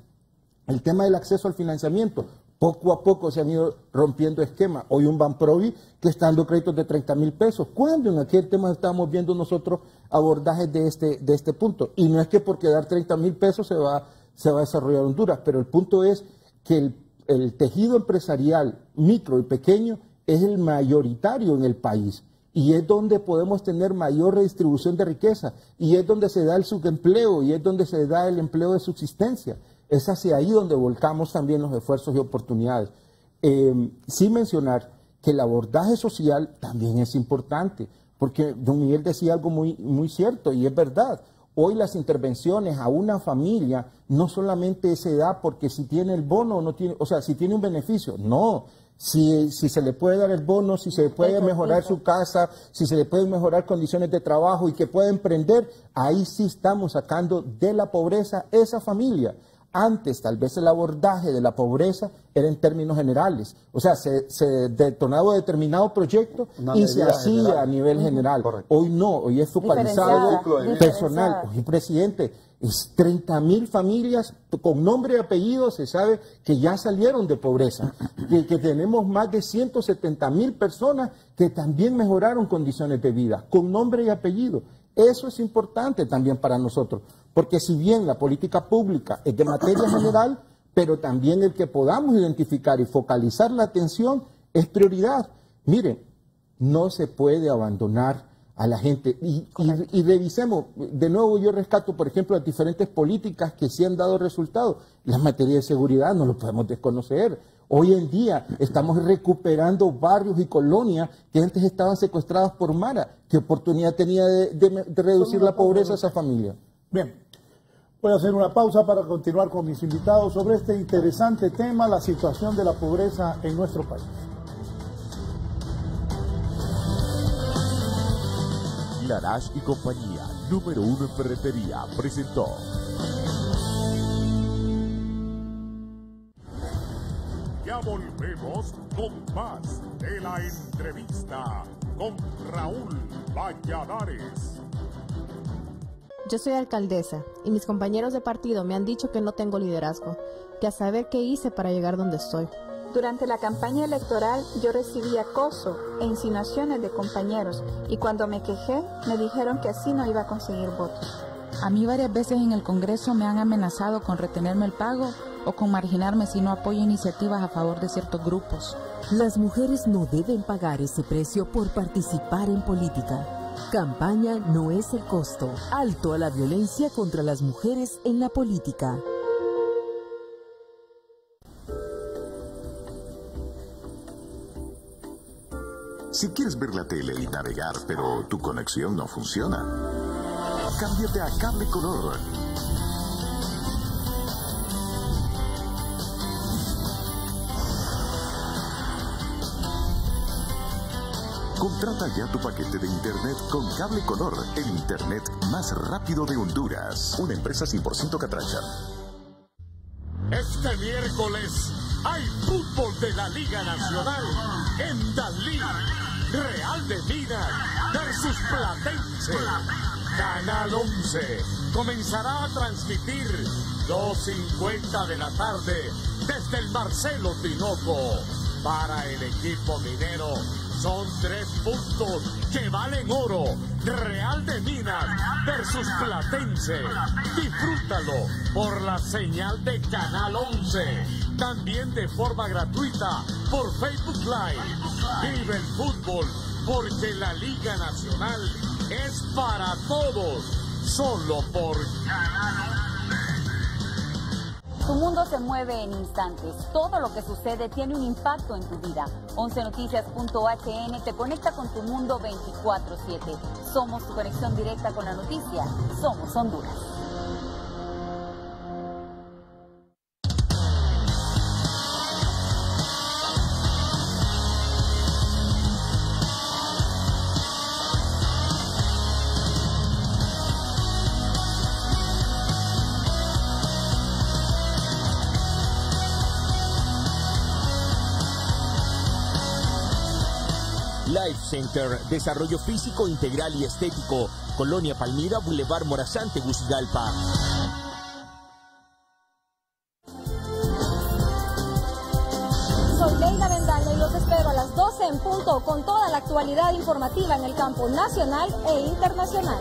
El tema del acceso al financiamiento, poco a poco se han ido rompiendo esquemas. Hoy un Banprovi que está dando créditos de 30,000 pesos. ¿Cuándo en aquel tema estábamos viendo nosotros abordajes de este punto? Y no es que porque dar 30,000 pesos se va a desarrollar Honduras, pero el punto es que el tejido empresarial micro y pequeño es el mayoritario en el país. Y es donde podemos tener mayor redistribución de riqueza. Y es donde se da el subempleo y es donde se da el empleo de subsistencia. Es hacia ahí donde volcamos también los esfuerzos y oportunidades. Sin mencionar que el abordaje social también es importante, porque don Miguel decía algo muy, muy cierto y es verdad. Hoy las intervenciones a una familia no solamente se da porque si tiene el bono o no tiene, o sea, si tiene un beneficio, no. Si se le puede dar el bono, si se le puede mejorar su casa, si se le pueden mejorar condiciones de trabajo y que pueda emprender, ahí sí estamos sacando de la pobreza esa familia. Antes, tal vez el abordaje de la pobreza era en términos generales. O sea, se detonaba determinado proyecto y se hacía a nivel general. Correcto. Hoy no, hoy es focalizado, personal. Hoy, presidente, es 30,000 familias con nombre y apellido, se sabe que ya salieron de pobreza. Que tenemos más de 170,000 personas que también mejoraron condiciones de vida, con nombre y apellido. Eso es importante también para nosotros, porque si bien la política pública es de materia general, pero también el que podamos identificar y focalizar la atención es prioridad. Miren, no se puede abandonar a la gente y revisemos, de nuevo yo rescato por ejemplo las diferentes políticas que sí han dado resultados. La materia de seguridad no lo podemos desconocer. Hoy en día estamos recuperando barrios y colonias que antes estaban secuestradas por Mara. ¿Qué oportunidad tenía de reducir la pobreza a esa familia? Bien, voy a hacer una pausa para continuar con mis invitados sobre este interesante tema, la situación de la pobreza en nuestro país. Larash y compañía, número 1 en ferretería, presentó. Ya volvemos con más de la entrevista con Raúl Valladares. Yo soy alcaldesa y mis compañeros de partido me han dicho que no tengo liderazgo, que a saber qué hice para llegar donde estoy. Durante la campaña electoral yo recibí acoso e insinuaciones de compañeros y cuando me quejé me dijeron que así no iba a conseguir votos. A mí varias veces en el Congreso me han amenazado con retenerme el pago o con marginarme si no apoyo iniciativas a favor de ciertos grupos. Las mujeres no deben pagar ese precio por participar en política. Campaña no es el costo. Alto a la violencia contra las mujeres en la política. Si quieres ver la tele y navegar, pero tu conexión no funciona, cámbiate a Cable Color. Contrata ya tu paquete de internet con Cable Color, el internet más rápido de Honduras. Una empresa 100% catracha. Este miércoles hay fútbol de la Liga Nacional en Dalí. Real de Minas versus Platense. Canal 11 comenzará a transmitir 2:50 de la tarde desde el Marcelo Tinoco. Para el equipo minero son 3 puntos que valen oro. Real de Minas versus Platense. Disfrútalo por la señal de Canal 11. También de forma gratuita por Facebook Live. Vive el fútbol porque la Liga Nacional es para todos. Solo por Canal 11. Tu mundo se mueve en instantes. Todo lo que sucede tiene un impacto en tu vida. 11noticias.hn te conecta con tu mundo 24/7. Somos tu conexión directa con la noticia. Somos Honduras. Life Center, desarrollo físico integral y estético, Colonia Palmira, Boulevard Morazán, Tegucigalpa. Soy Leila Vendaña y los espero a las 12 en punto con toda la actualidad informativa en el campo nacional e internacional.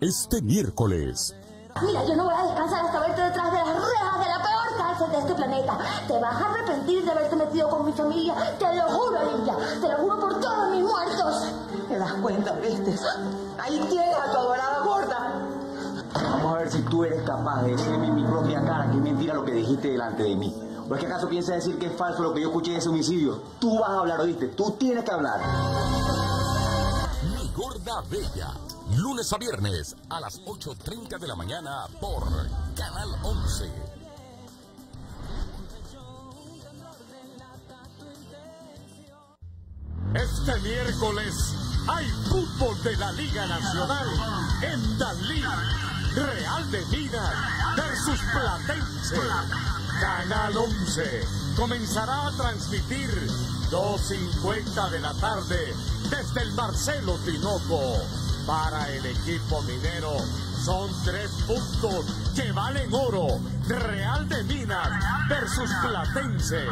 Este miércoles. Mira, yo no voy a descansar hasta verte detrás de las rejas de la peor cárcel de este planeta. Te vas a arrepentir de haberte metido con mi familia. Te lo juro, Lidia. Te lo juro por todos mis muertos. ¿Te das cuenta, viste? Ahí tienes a tu adorada gorda. Vamos a ver si tú eres capaz de decirme en mi propia cara que es mentira lo que dijiste delante de mí. ¿O es que acaso piensas decir que es falso lo que yo escuché de ese homicidio? Tú vas a hablar, ¿oíste? Tú tienes que hablar. Mi gorda bella. Lunes a viernes a las 8:30 de la mañana por Canal 11. Este miércoles hay fútbol de la Liga Nacional en Dalí. Real de Minas versus Platense. Canal 11 comenzará a transmitir 2:50 de la tarde desde el Marcelo Tinoco. Para el equipo minero son 3 puntos que valen oro. Real de Minas versus Platense.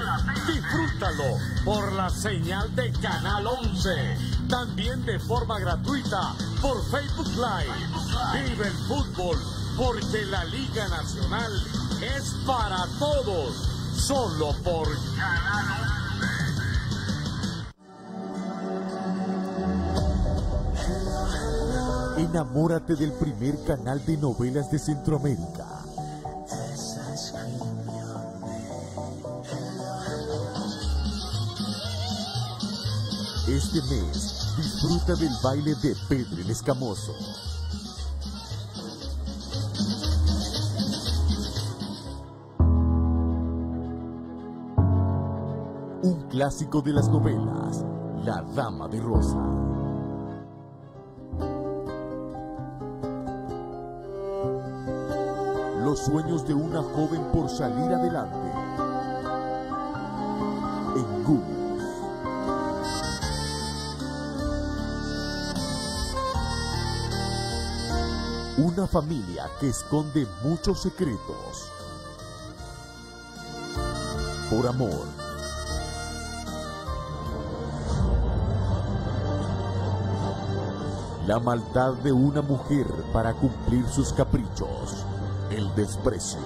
Disfrútalo por la señal de Canal 11. También de forma gratuita por Facebook Live. Vive el fútbol porque la Liga Nacional es para todos. Solo por Canal 11. Enamórate del primer canal de novelas de Centroamérica. Este mes, disfruta del baile de Pedro el Escamoso. Un clásico de las novelas, La Dama de Rosa. Los sueños de una joven por salir adelante. En Google. Una familia que esconde muchos secretos. Por amor. La maldad de una mujer para cumplir sus caprichos. El desprecio.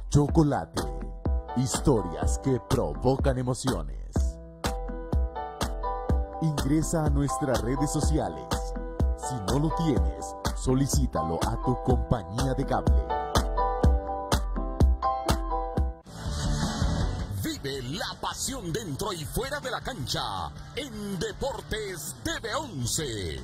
Chocolate. Historias que provocan emociones. Ingresa a nuestras redes sociales. Si no lo tienes, solicítalo a tu compañía de cable. Vive la pasión dentro y fuera de la cancha en Deportes TV11.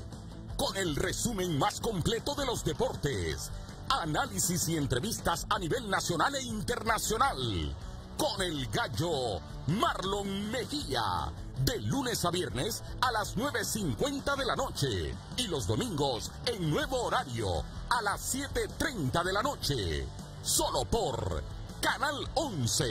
Con el resumen más completo de los deportes, análisis y entrevistas a nivel nacional e internacional. Con el gallo Marlon Mejía, de lunes a viernes a las 9:50 de la noche y los domingos en nuevo horario a las 7:30 de la noche. Solo por Canal 11.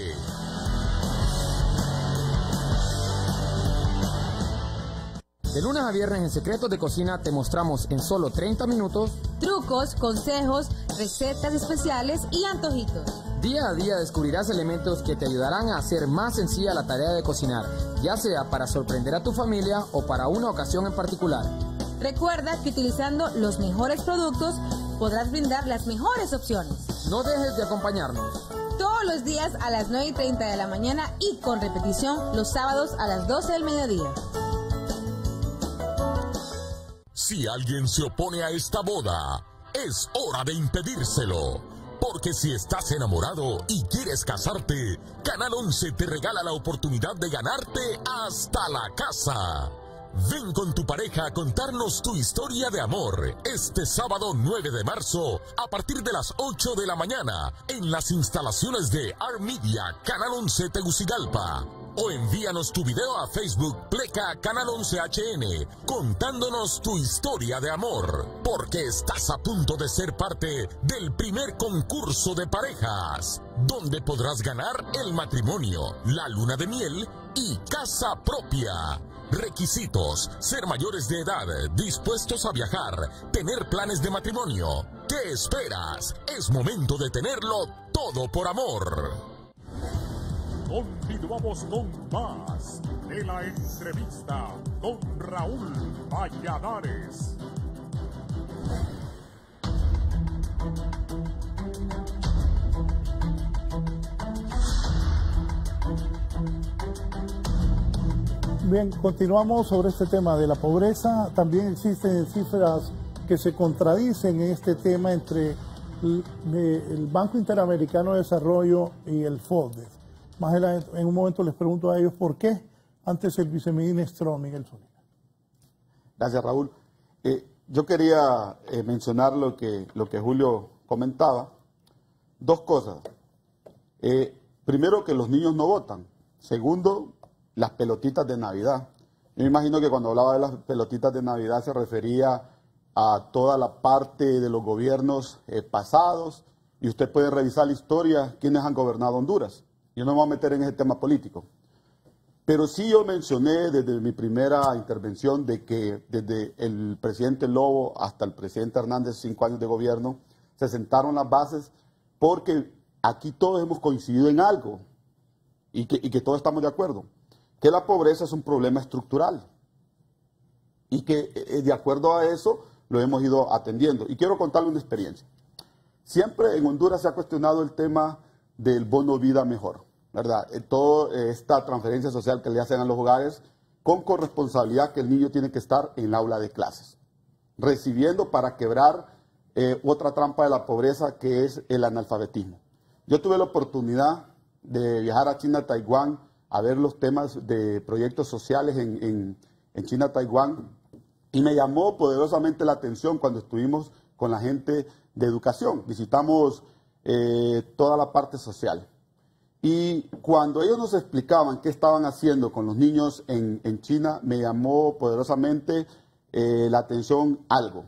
De lunes a viernes en Secretos de Cocina te mostramos en solo 30 minutos trucos, consejos, recetas especiales y antojitos. Día a día descubrirás elementos que te ayudarán a hacer más sencilla la tarea de cocinar, ya sea para sorprender a tu familia o para una ocasión en particular. Recuerda que utilizando los mejores productos podrás brindar las mejores opciones. No dejes de acompañarnos. Todos los días a las 9:30 de la mañana y con repetición los sábados a las 12 del mediodía. Si alguien se opone a esta boda, es hora de impedírselo. Porque si estás enamorado y quieres casarte, Canal 11 te regala la oportunidad de ganarte hasta la casa. Ven con tu pareja a contarnos tu historia de amor este sábado 9 de marzo a partir de las 8 de la mañana en las instalaciones de Art Media Canal 11 Tegucigalpa. O envíanos tu video a Facebook Pleca Canal 11 HN contándonos tu historia de amor, porque estás a punto de ser parte del primer concurso de parejas, donde podrás ganar el matrimonio, la luna de miel y casa propia. Requisitos: ser mayores de edad, dispuestos a viajar, tener planes de matrimonio. ¿Qué esperas? Es momento de tenerlo todo por amor. Continuamos con más de la entrevista con Raúl Valladares. Bien, continuamos sobre este tema de la pobreza. También existen cifras que se contradicen en este tema entre el Banco Interamericano de Desarrollo y el FODES. Más en un momento les pregunto a ellos por qué. Antes el viceministro Miguel Zúñiga. Gracias, Raúl. Yo quería mencionar lo que Julio comentaba. Dos cosas. Primero, que los niños no votan. Segundo, las pelotitas de Navidad. Yo me imagino que cuando hablaba de las pelotitas de Navidad se refería a toda la parte de los gobiernos pasados, y usted puede revisar la historia, quiénes han gobernado Honduras. Yo no me voy a meter en ese tema político. Pero sí yo mencioné desde mi primera intervención de que desde el presidente Lobo hasta el presidente Hernández, 5 años de gobierno, se sentaron las bases, porque aquí todos hemos coincidido en algo y que todos estamos de acuerdo, que la pobreza es un problema estructural y que de acuerdo a eso lo hemos ido atendiendo. Y quiero contarle una experiencia. Siempre en Honduras se ha cuestionado el tema del bono vida mejor, ¿verdad? Toda esta transferencia social que le hacen a los hogares con corresponsabilidad que el niño tiene que estar en el aula de clases, recibiendo para quebrar otra trampa de la pobreza que es el analfabetismo. Yo tuve la oportunidad de viajar a China, Taiwán, a ver los temas de proyectos sociales en China, Taiwán, y me llamó poderosamente la atención cuando estuvimos con la gente de educación. Visitamos toda la parte social. Y cuando ellos nos explicaban qué estaban haciendo con los niños en China, me llamó poderosamente la atención algo.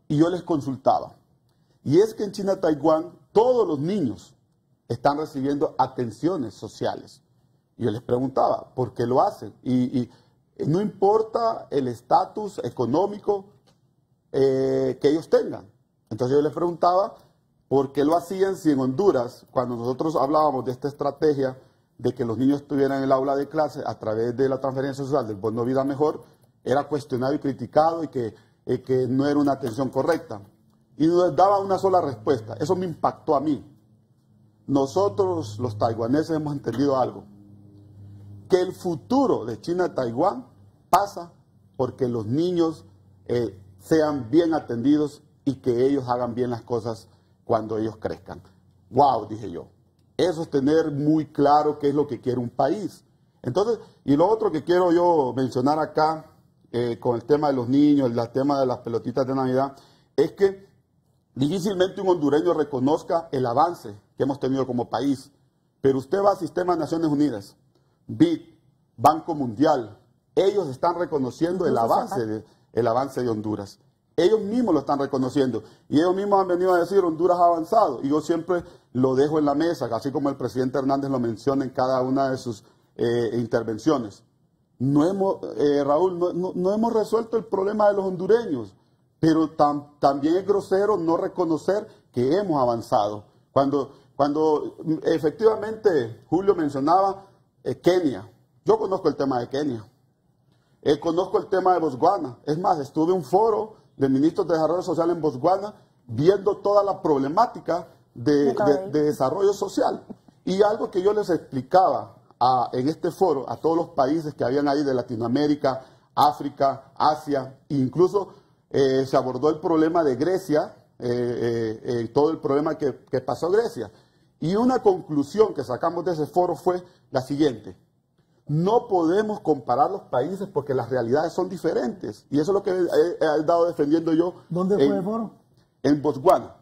Y yo les consultaba. Y es que en China, Taiwán, todos los niños están recibiendo atenciones sociales. Y yo les preguntaba, ¿por qué lo hacen? Y no importa el estatus económico que ellos tengan. Entonces yo les preguntaba, ¿por qué lo hacían si en Honduras, cuando nosotros hablábamos de esta estrategia de que los niños estuvieran en el aula de clase a través de la transferencia social del bono vida mejor, era cuestionado y criticado y que no era una atención correcta? Y nos daba una sola respuesta. Eso me impactó a mí. Nosotros, los taiwaneses, hemos entendido algo. Que el futuro de China-Taiwán pasa porque los niños sean bien atendidos y que ellos hagan bien las cosas cuando ellos crezcan. ¡Wow!, dije yo. Eso es tener muy claro qué es lo que quiere un país. Entonces, y lo otro que quiero yo mencionar acá, con el tema de los niños, el tema de las pelotitas de Navidad, es que difícilmente un hondureño reconozca el avance que hemos tenido como país. Pero usted va al Sistema de Naciones Unidas, BID, Banco Mundial, ellos están reconociendo el avance de Honduras. ellos mismos lo están reconociendo. Y ellos mismos han venido a decir, Honduras ha avanzado. Y yo siempre lo dejo en la mesa, así como el presidente Hernández lo menciona en cada una de sus intervenciones. Raúl, no hemos resuelto el problema de los hondureños, pero también es grosero no reconocer que hemos avanzado. Cuando efectivamente Julio mencionaba Kenia, yo conozco el tema de Kenia, conozco el tema de Botswana. Es más, estuve en un foro de ministros de Desarrollo Social en Botswana viendo toda la problemática de desarrollo social. Y algo que yo les explicaba en este foro a todos los países que habían ahí de Latinoamérica, África, Asia, incluso se abordó el problema de Grecia, todo el problema que pasó Grecia. Y una conclusión que sacamos de ese foro fue la siguiente: no podemos comparar los países porque las realidades son diferentes. Y eso es lo que he dado defendiendo yo. ¿Dónde fue el foro? En Botswana.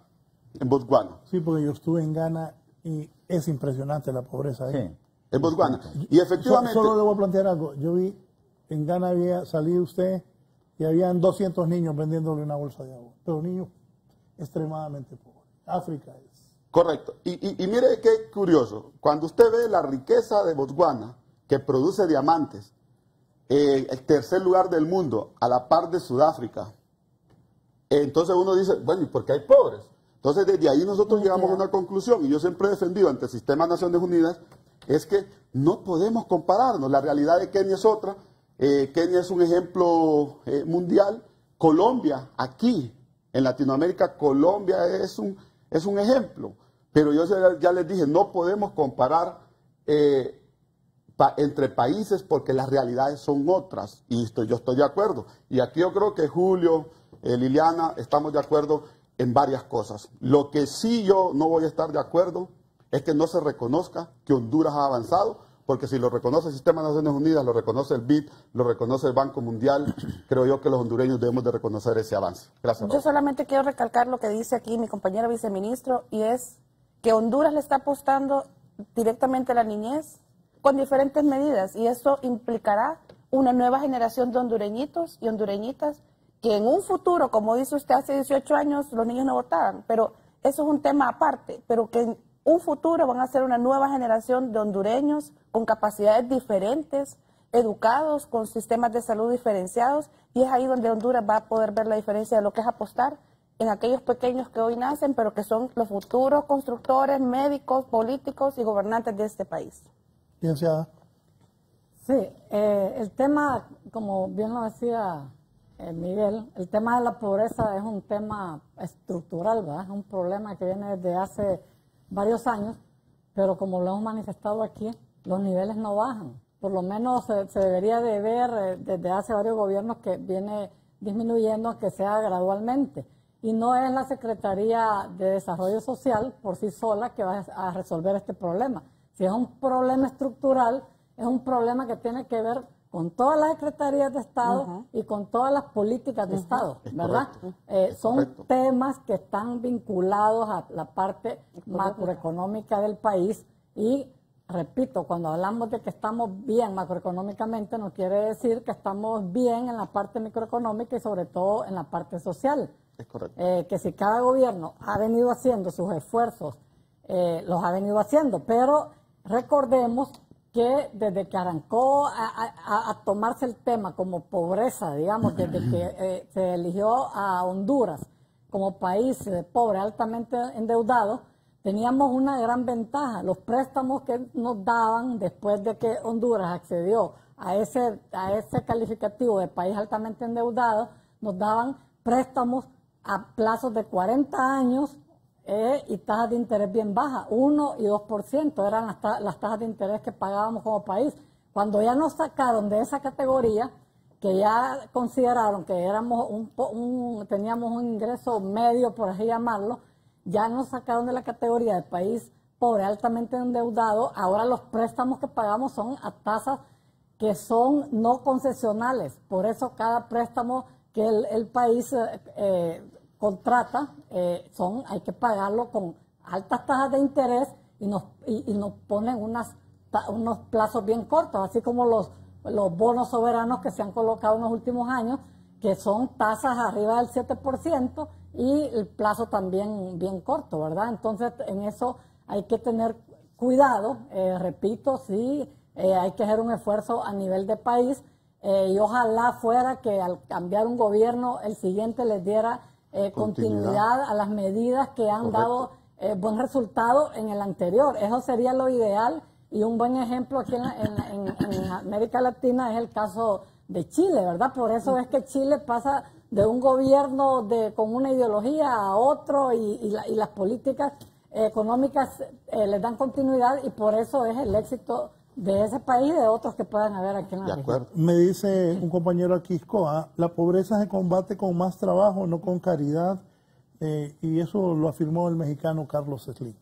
En Botswana. Sí, porque yo estuve en Ghana y es impresionante la pobreza ahí. Sí. En Botswana. Y efectivamente... Solo debo plantear algo. Yo vi, en Ghana había salido usted y habían 200 niños vendiéndole una bolsa de agua. Pero niños extremadamente pobres. África es. Correcto. Y mire qué curioso. Cuando usted ve la riqueza de Botswana, que produce diamantes, el tercer lugar del mundo, a la par de Sudáfrica, entonces uno dice, bueno, ¿y por qué hay pobres? Entonces desde ahí nosotros llegamos a una conclusión, y yo siempre he defendido ante el sistema de Naciones Unidas, es que no podemos compararnos. La realidad de Kenia es otra. Kenia es un ejemplo mundial. Colombia, aquí en Latinoamérica, Colombia es un ejemplo. Pero yo ya les dije, no podemos comparar entre países porque las realidades son otras. Y yo estoy de acuerdo. Y aquí yo creo que Julio, Liliana, estamos de acuerdo en varias cosas. Lo que sí yo no voy a estar de acuerdo es que no se reconozca que Honduras ha avanzado, porque si lo reconoce el Sistema de Naciones Unidas, lo reconoce el BID, lo reconoce el Banco Mundial, creo yo que los hondureños debemos de reconocer ese avance. Gracias. Yo solamente quiero recalcar lo que dice aquí mi compañero viceministro, y es que Honduras le está apostando directamente a la niñez con diferentes medidas, y eso implicará una nueva generación de hondureñitos y hondureñitas que en un futuro, como dice usted, hace 18 años los niños no votaban, pero eso es un tema aparte, pero que en un futuro van a ser una nueva generación de hondureños con capacidades diferentes, educados, con sistemas de salud diferenciados, y es ahí donde Honduras va a poder ver la diferencia de lo que es apostar en aquellos pequeños que hoy nacen, pero que son los futuros constructores, médicos, políticos y gobernantes de este país. Licenciada. Sí, el tema, como bien lo decía Miguel, el tema de la pobreza es un tema estructural, ¿verdad? Es un problema que viene desde hace varios años, pero como lo hemos manifestado aquí, los niveles no bajan. Por lo menos se debería de ver desde hace varios gobiernos que viene disminuyendo, que sea gradualmente. Y no es la Secretaría de Desarrollo Social por sí sola que va a resolver este problema. Si es un problema estructural, es un problema que tiene que ver con todas las secretarías de Estado y con todas las políticas de Estado, ¿verdad? Son temas que están vinculados a la parte macroeconómica del país y, repito, cuando hablamos de que estamos bien macroeconómicamente, no quiere decir que estamos bien en la parte microeconómica y sobre todo en la parte social. Es correcto. Que si cada gobierno ha venido haciendo sus esfuerzos, los ha venido haciendo, pero recordemos que desde que arrancó a tomarse el tema como pobreza, digamos, desde que se eligió a Honduras como país pobre, altamente endeudado, teníamos una gran ventaja. Los préstamos que nos daban después de que Honduras accedió a ese calificativo de país altamente endeudado, nos daban préstamos a plazos de 40 años y tasas de interés bien bajas, 1 y 2% eran las tasas de interés que pagábamos como país. Cuando ya nos sacaron de esa categoría, que ya consideraron que éramos teníamos un ingreso medio, por así llamarlo, ya nos sacaron de la categoría de país pobre, altamente endeudado. Ahora los préstamos que pagamos son a tasas que son no concesionales. Por eso cada préstamo que el país contrata, hay que pagarlo con altas tasas de interés y nos ponen unos plazos bien cortos, así como los bonos soberanos que se han colocado en los últimos años, que son tasas arriba del 7% y el plazo también bien corto, ¿verdad? Entonces, en eso hay que tener cuidado, repito, sí, hay que hacer un esfuerzo a nivel de país y ojalá fuera que al cambiar un gobierno, el siguiente les diera continuidad a las medidas que han dado buen resultado en el anterior. Eso sería lo ideal y un buen ejemplo aquí en América Latina es el caso de Chile, ¿verdad? Por eso es que Chile pasa de un gobierno con una ideología a otro y las políticas económicas les dan continuidad y por eso es el éxito de ese país y de otros que puedan haber aquí en la región. Me dice un compañero aquí, Iscoa, la pobreza se combate con más trabajo, no con caridad, y eso lo afirmó el mexicano Carlos Slim.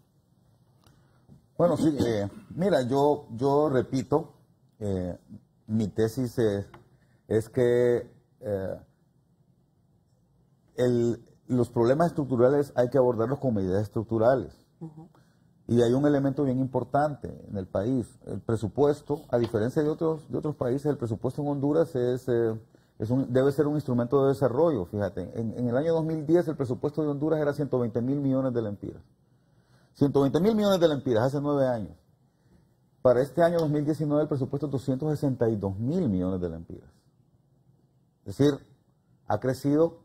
Bueno, sí, mira, yo repito, mi tesis es que los problemas estructurales hay que abordarlos con medidas estructurales. Y hay un elemento bien importante en el país. El presupuesto, a diferencia de otros países, el presupuesto en Honduras debe ser un instrumento de desarrollo. Fíjate, en el año 2010 el presupuesto de Honduras era 120.000 millones de lempiras. 120.000 millones de lempiras hace 9 años. Para este año 2019 el presupuesto es 262.000 millones de lempiras. Es decir, ha crecido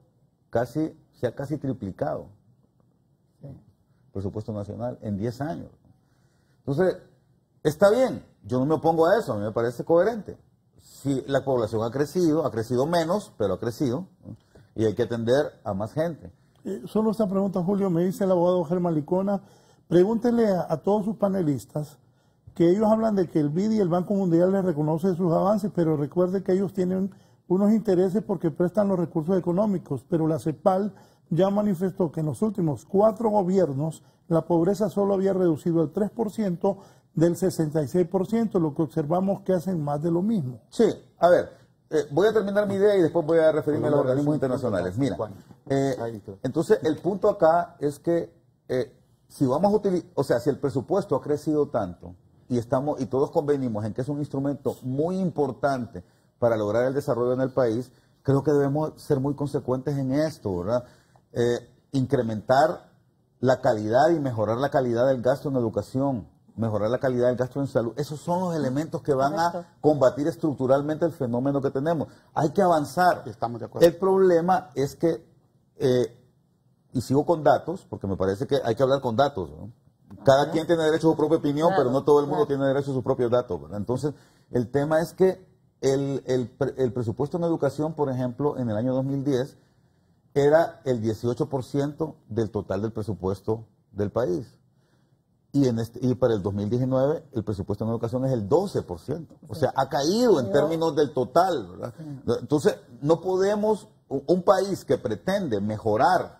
se ha casi triplicado el presupuesto nacional en 10 años. Entonces, está bien, yo no me opongo a eso, a mí me parece coherente. Si la población ha crecido menos, pero ha crecido, ¿no? Y hay que atender a más gente. Solo esta pregunta, Julio, me dice el abogado Germán Licona, pregúntele a todos sus panelistas que ellos hablan de que el BID y el Banco Mundial les reconoce sus avances, pero recuerde que ellos tienen unos intereses porque prestan los recursos económicos, pero la CEPAL ya manifestó que en los últimos 4 gobiernos la pobreza solo había reducido el 3% del 66%, lo que observamos que hacen más de lo mismo. Sí, a ver, voy a terminar mi idea y después voy a referirme a los organismos internacionales. Mira, entonces el punto acá es que si vamos a utilizar, o sea, si el presupuesto ha crecido tanto y todos convenimos en que es un instrumento muy importante para lograr el desarrollo en el país, creo que debemos ser muy consecuentes en esto, ¿verdad? Incrementar la calidad y mejorar la calidad del gasto en educación, mejorar la calidad del gasto en salud. Esos son los elementos que van a combatir estructuralmente el fenómeno que tenemos. Hay que avanzar. Estamos de acuerdo. El problema es que, y sigo con datos, porque me parece que hay que hablar con datos, ¿no? Cada quien tiene derecho a su propia opinión, pero no todo el mundo tiene derecho a sus propios datos, ¿verdad? Entonces, el tema es que el presupuesto en educación, por ejemplo, en el año 2010, era el 18% del total del presupuesto del país. Y para el 2019 el presupuesto en educación es el 12%. O sea, ha caído en términos del total, ¿verdad? Entonces, no podemos, un país que pretende mejorar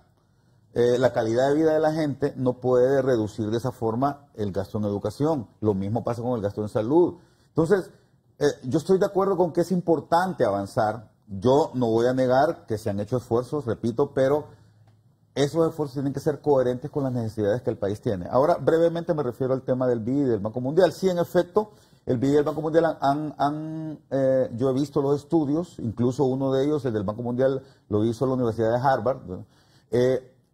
la calidad de vida de la gente, no puede reducir de esa forma el gasto en educación. Lo mismo pasa con el gasto en salud. Entonces, yo estoy de acuerdo con que es importante avanzar. Yo no voy a negar que se han hecho esfuerzos, repito, pero esos esfuerzos tienen que ser coherentes con las necesidades que el país tiene. Ahora, brevemente me refiero al tema del BID y del Banco Mundial. Sí, en efecto, el BID y el Banco Mundial yo he visto los estudios, incluso uno de ellos, el del Banco Mundial, lo hizo la Universidad de Harvard,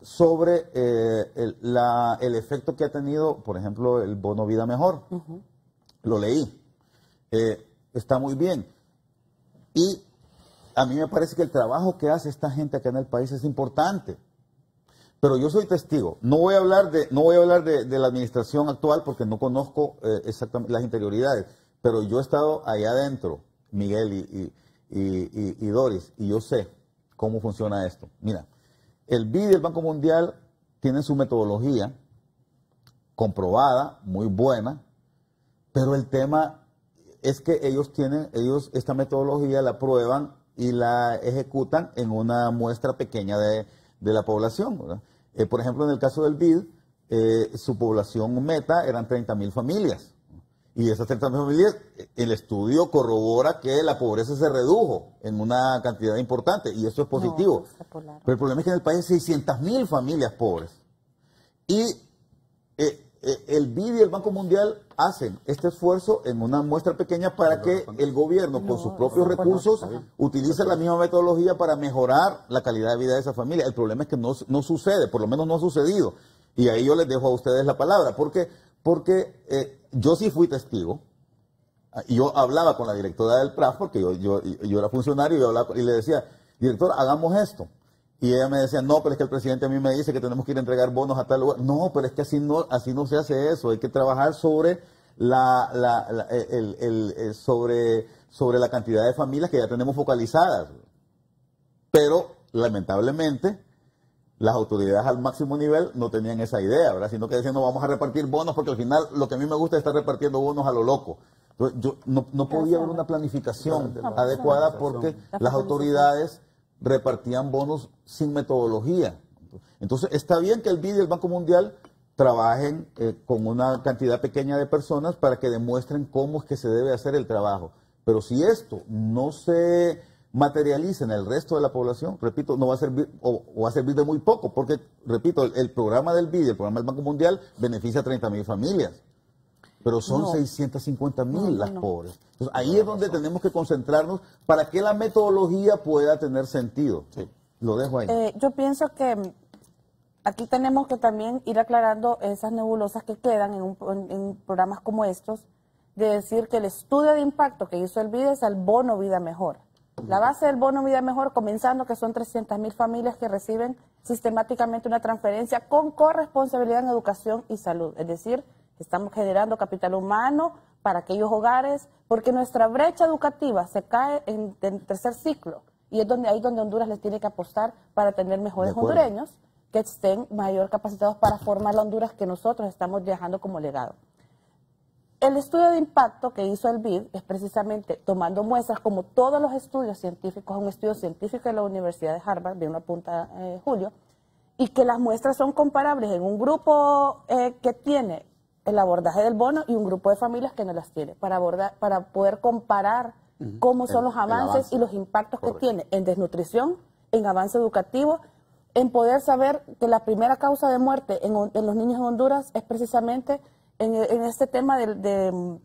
sobre el efecto que ha tenido, por ejemplo, el bono Vida Mejor. Lo leí. Está muy bien. Y a mí me parece que el trabajo que hace esta gente acá en el país es importante. Pero yo soy testigo. No voy a hablar de la administración actual porque no conozco exactamente las interioridades. Pero yo he estado allá adentro, Miguel y Doris, y yo sé cómo funciona esto. Mira, el BID y el Banco Mundial tienen su metodología comprobada, muy buena, pero el tema es que ellos esta metodología la prueban y la ejecutan en una muestra pequeña de la población, ¿verdad? Por ejemplo, en el caso del BID, su población meta eran 30.000 familias. Y esas 30.000 familias, el estudio corrobora que la pobreza se redujo en una cantidad importante, y eso es positivo. Pero el problema es que en el país hay 600.000 familias pobres. Y el BID y el Banco Mundial hacen este esfuerzo en una muestra pequeña para que el gobierno, con sus propios recursos, utilice la misma metodología para mejorar la calidad de vida de esa familia. El problema es que no sucede, por lo menos no ha sucedido. Y ahí yo les dejo a ustedes la palabra, porque yo sí fui testigo. Y yo hablaba con la directora del PRAF, porque yo era funcionario, y yo hablaba, y le decía, directora, hagamos esto. Y ella me decía, no, pero es que el presidente a mí me dice que tenemos que ir a entregar bonos a tal lugar. No, pero es que así no se hace eso. Hay que trabajar sobre sobre la cantidad de familias que ya tenemos focalizadas. Pero, lamentablemente, las autoridades al máximo nivel no tenían esa idea, ¿verdad? Sino que decían, no, vamos a repartir bonos, porque al final lo que a mí me gusta es estar repartiendo bonos a lo loco. Entonces, yo no podía haber una planificación adecuada porque las autoridades repartían bonos sin metodología. Entonces, está bien que el BID y el Banco Mundial trabajen con una cantidad pequeña de personas para que demuestren cómo es que se debe hacer el trabajo. Pero si esto no se materializa en el resto de la población, repito, no va a servir o va a servir de muy poco, porque, repito, el programa del BID y el programa del Banco Mundial beneficia a 30.000 familias. Pero son 650.000 las pobres. Entonces, ahí es donde tenemos que concentrarnos para que la metodología pueda tener sentido. Sí. Lo dejo ahí. Yo pienso que aquí tenemos que también ir aclarando esas nebulosas que quedan en programas como estos, de decir que el estudio de impacto que hizo el BID es el bono Vida Mejor. La base del bono Vida Mejor, comenzando que son 300.000 familias que reciben sistemáticamente una transferencia con corresponsabilidad en educación y salud. Es decir, estamos generando capital humano para aquellos hogares, porque nuestra brecha educativa se cae en tercer ciclo, y es ahí donde Honduras les tiene que apostar para tener mejores hondureños que estén mayor capacitados para formar la Honduras que nosotros estamos dejando como legado. El estudio de impacto que hizo el BID es precisamente tomando muestras, como todos los estudios científicos, un estudio científico de la Universidad de Harvard, bien lo apunta Julio, y que las muestras son comparables en un grupo que tiene el abordaje del bono y un grupo de familias que no las tiene, para poder comparar cómo son los avances y los impactos que tiene en desnutrición, en avance educativo, en poder saber que la primera causa de muerte en los niños en Honduras es precisamente en este tema de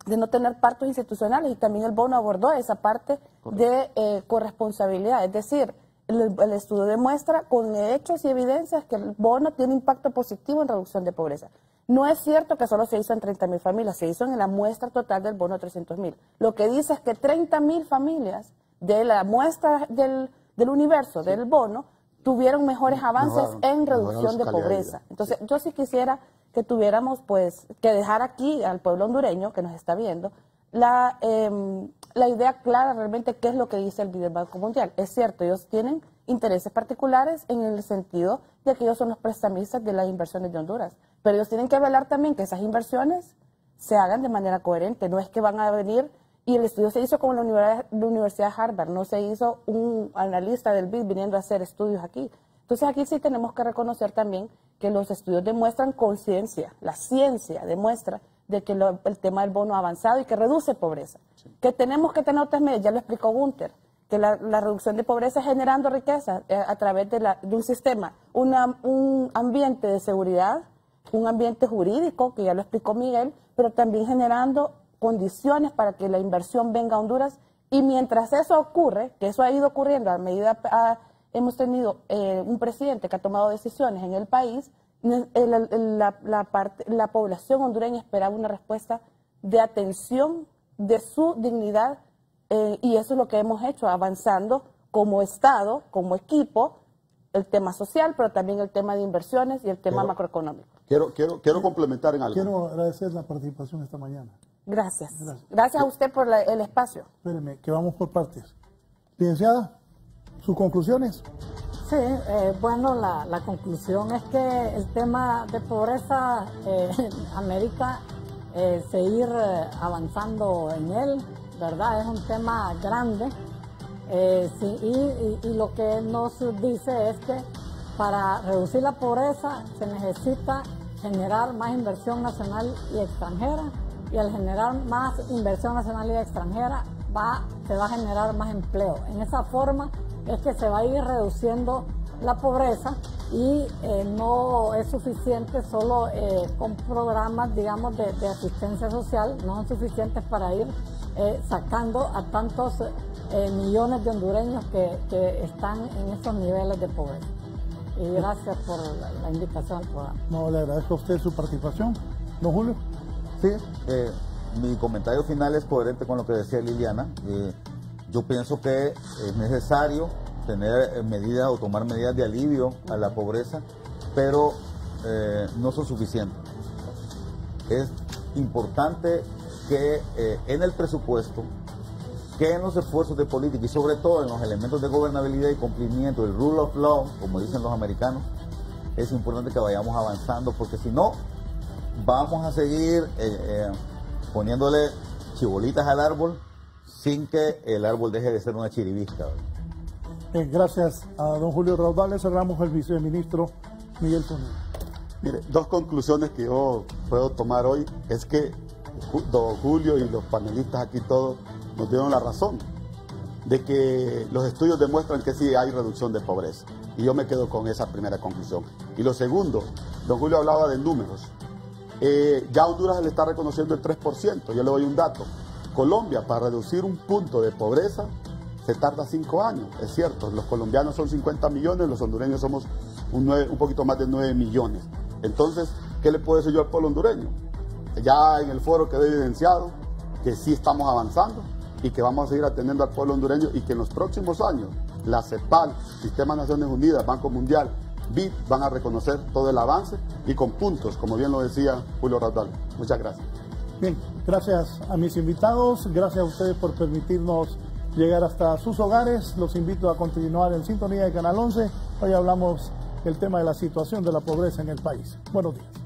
no tener partos institucionales, y también el bono abordó esa parte de corresponsabilidad, es decir, el estudio demuestra con hechos y evidencias que el bono tiene impacto positivo en reducción de pobreza. No es cierto que solo se hizo en 30.000 familias, se hizo en la muestra total del bono 300.000. Lo que dice es que 30.000 familias de la muestra del universo del bono tuvieron mejores avances en reducción de pobreza. Entonces, yo sí quisiera que tuviéramos, pues, que dejar aquí al pueblo hondureño que nos está viendo la idea clara realmente qué es lo que dice el BID del Banco Mundial. Es cierto, ellos tienen intereses particulares en el sentido de que ellos son los prestamistas de las inversiones de Honduras, pero ellos tienen que velar también que esas inversiones se hagan de manera coherente. No es que van a venir, y el estudio se hizo con la Universidad de Harvard, no se hizo un analista del BID viniendo a hacer estudios aquí. Entonces aquí sí tenemos que reconocer también que los estudios demuestran conciencia, la ciencia demuestra de que el tema del bono ha avanzado y que reduce pobreza. Sí. Que tenemos que tener otras medidas, ya lo explicó Gunther, que la reducción de pobreza es generando riqueza a través de un sistema, un ambiente de seguridad, un ambiente jurídico, que ya lo explicó Miguel, pero también generando condiciones para que la inversión venga a Honduras, y mientras eso ocurre, que eso ha ido ocurriendo a medida hemos tenido un presidente que ha tomado decisiones en el país, la población hondureña esperaba una respuesta de atención de su dignidad, y eso es lo que hemos hecho, avanzando como Estado, como equipo, el tema social, pero también el tema de inversiones y el tema macroeconómico. Quiero complementar en algo. Quiero agradecer la participación esta mañana. Gracias. Gracias a usted por el espacio. Espéreme, que vamos por partes. Licenciada, ¿sus conclusiones? Sí, bueno, la conclusión es que el tema de pobreza en América, seguir avanzando en él, ¿verdad? Es un tema grande, sí, y lo que nos dice es que para reducir la pobreza se necesita generar más inversión nacional y extranjera, y al generar más inversión nacional y extranjera se va a generar más empleo. En esa forma es que se va a ir reduciendo la pobreza, y no es suficiente solo con programas, digamos, de asistencia social, no son suficientes para ir sacando a tantos millones de hondureños que están en esos niveles de pobreza. Y gracias por la invitación al programa. No, le agradezco a usted su participación. ¿Don Julio? Sí, mi comentario final es coherente con lo que decía Liliana. Yo pienso que es necesario tener medidas o tomar medidas de alivio a la pobreza, pero no son suficientes. Es importante que en el presupuesto, que en los esfuerzos de política y sobre todo en los elementos de gobernabilidad y cumplimiento, el rule of law, como dicen los americanos, es importante que vayamos avanzando, porque si no, vamos a seguir poniéndole chibolitas al árbol sin que el árbol deje de ser una chiribisca. Gracias a don Julio Raudales. Cerramos el viceministro Miguel Tonino. Mire, dos conclusiones que yo puedo tomar hoy es que don Julio y los panelistas aquí todos nos dieron la razón de que los estudios demuestran que sí hay reducción de pobreza. Y yo me quedo con esa primera conclusión. Y lo segundo, don Julio hablaba de números. Ya a Honduras le está reconociendo el 3%. Yo le doy un dato. Colombia, para reducir un punto de pobreza, se tarda 5 años. Es cierto, los colombianos son 50 millones, los hondureños somos un poquito más de 9 millones. Entonces, ¿qué le puedo decir yo al pueblo hondureño? Ya en el foro quedó evidenciado que sí estamos avanzando y que vamos a seguir atendiendo al pueblo hondureño y que en los próximos años la CEPAL, Sistema de Naciones Unidas, Banco Mundial, BID van a reconocer todo el avance y con puntos, como bien lo decía Julio Raudal. Muchas gracias. Bien, gracias a mis invitados, gracias a ustedes por permitirnos llegar hasta sus hogares. Los invito a continuar en sintonía de Canal 11. Hoy hablamos del tema de la situación de la pobreza en el país. Buenos días.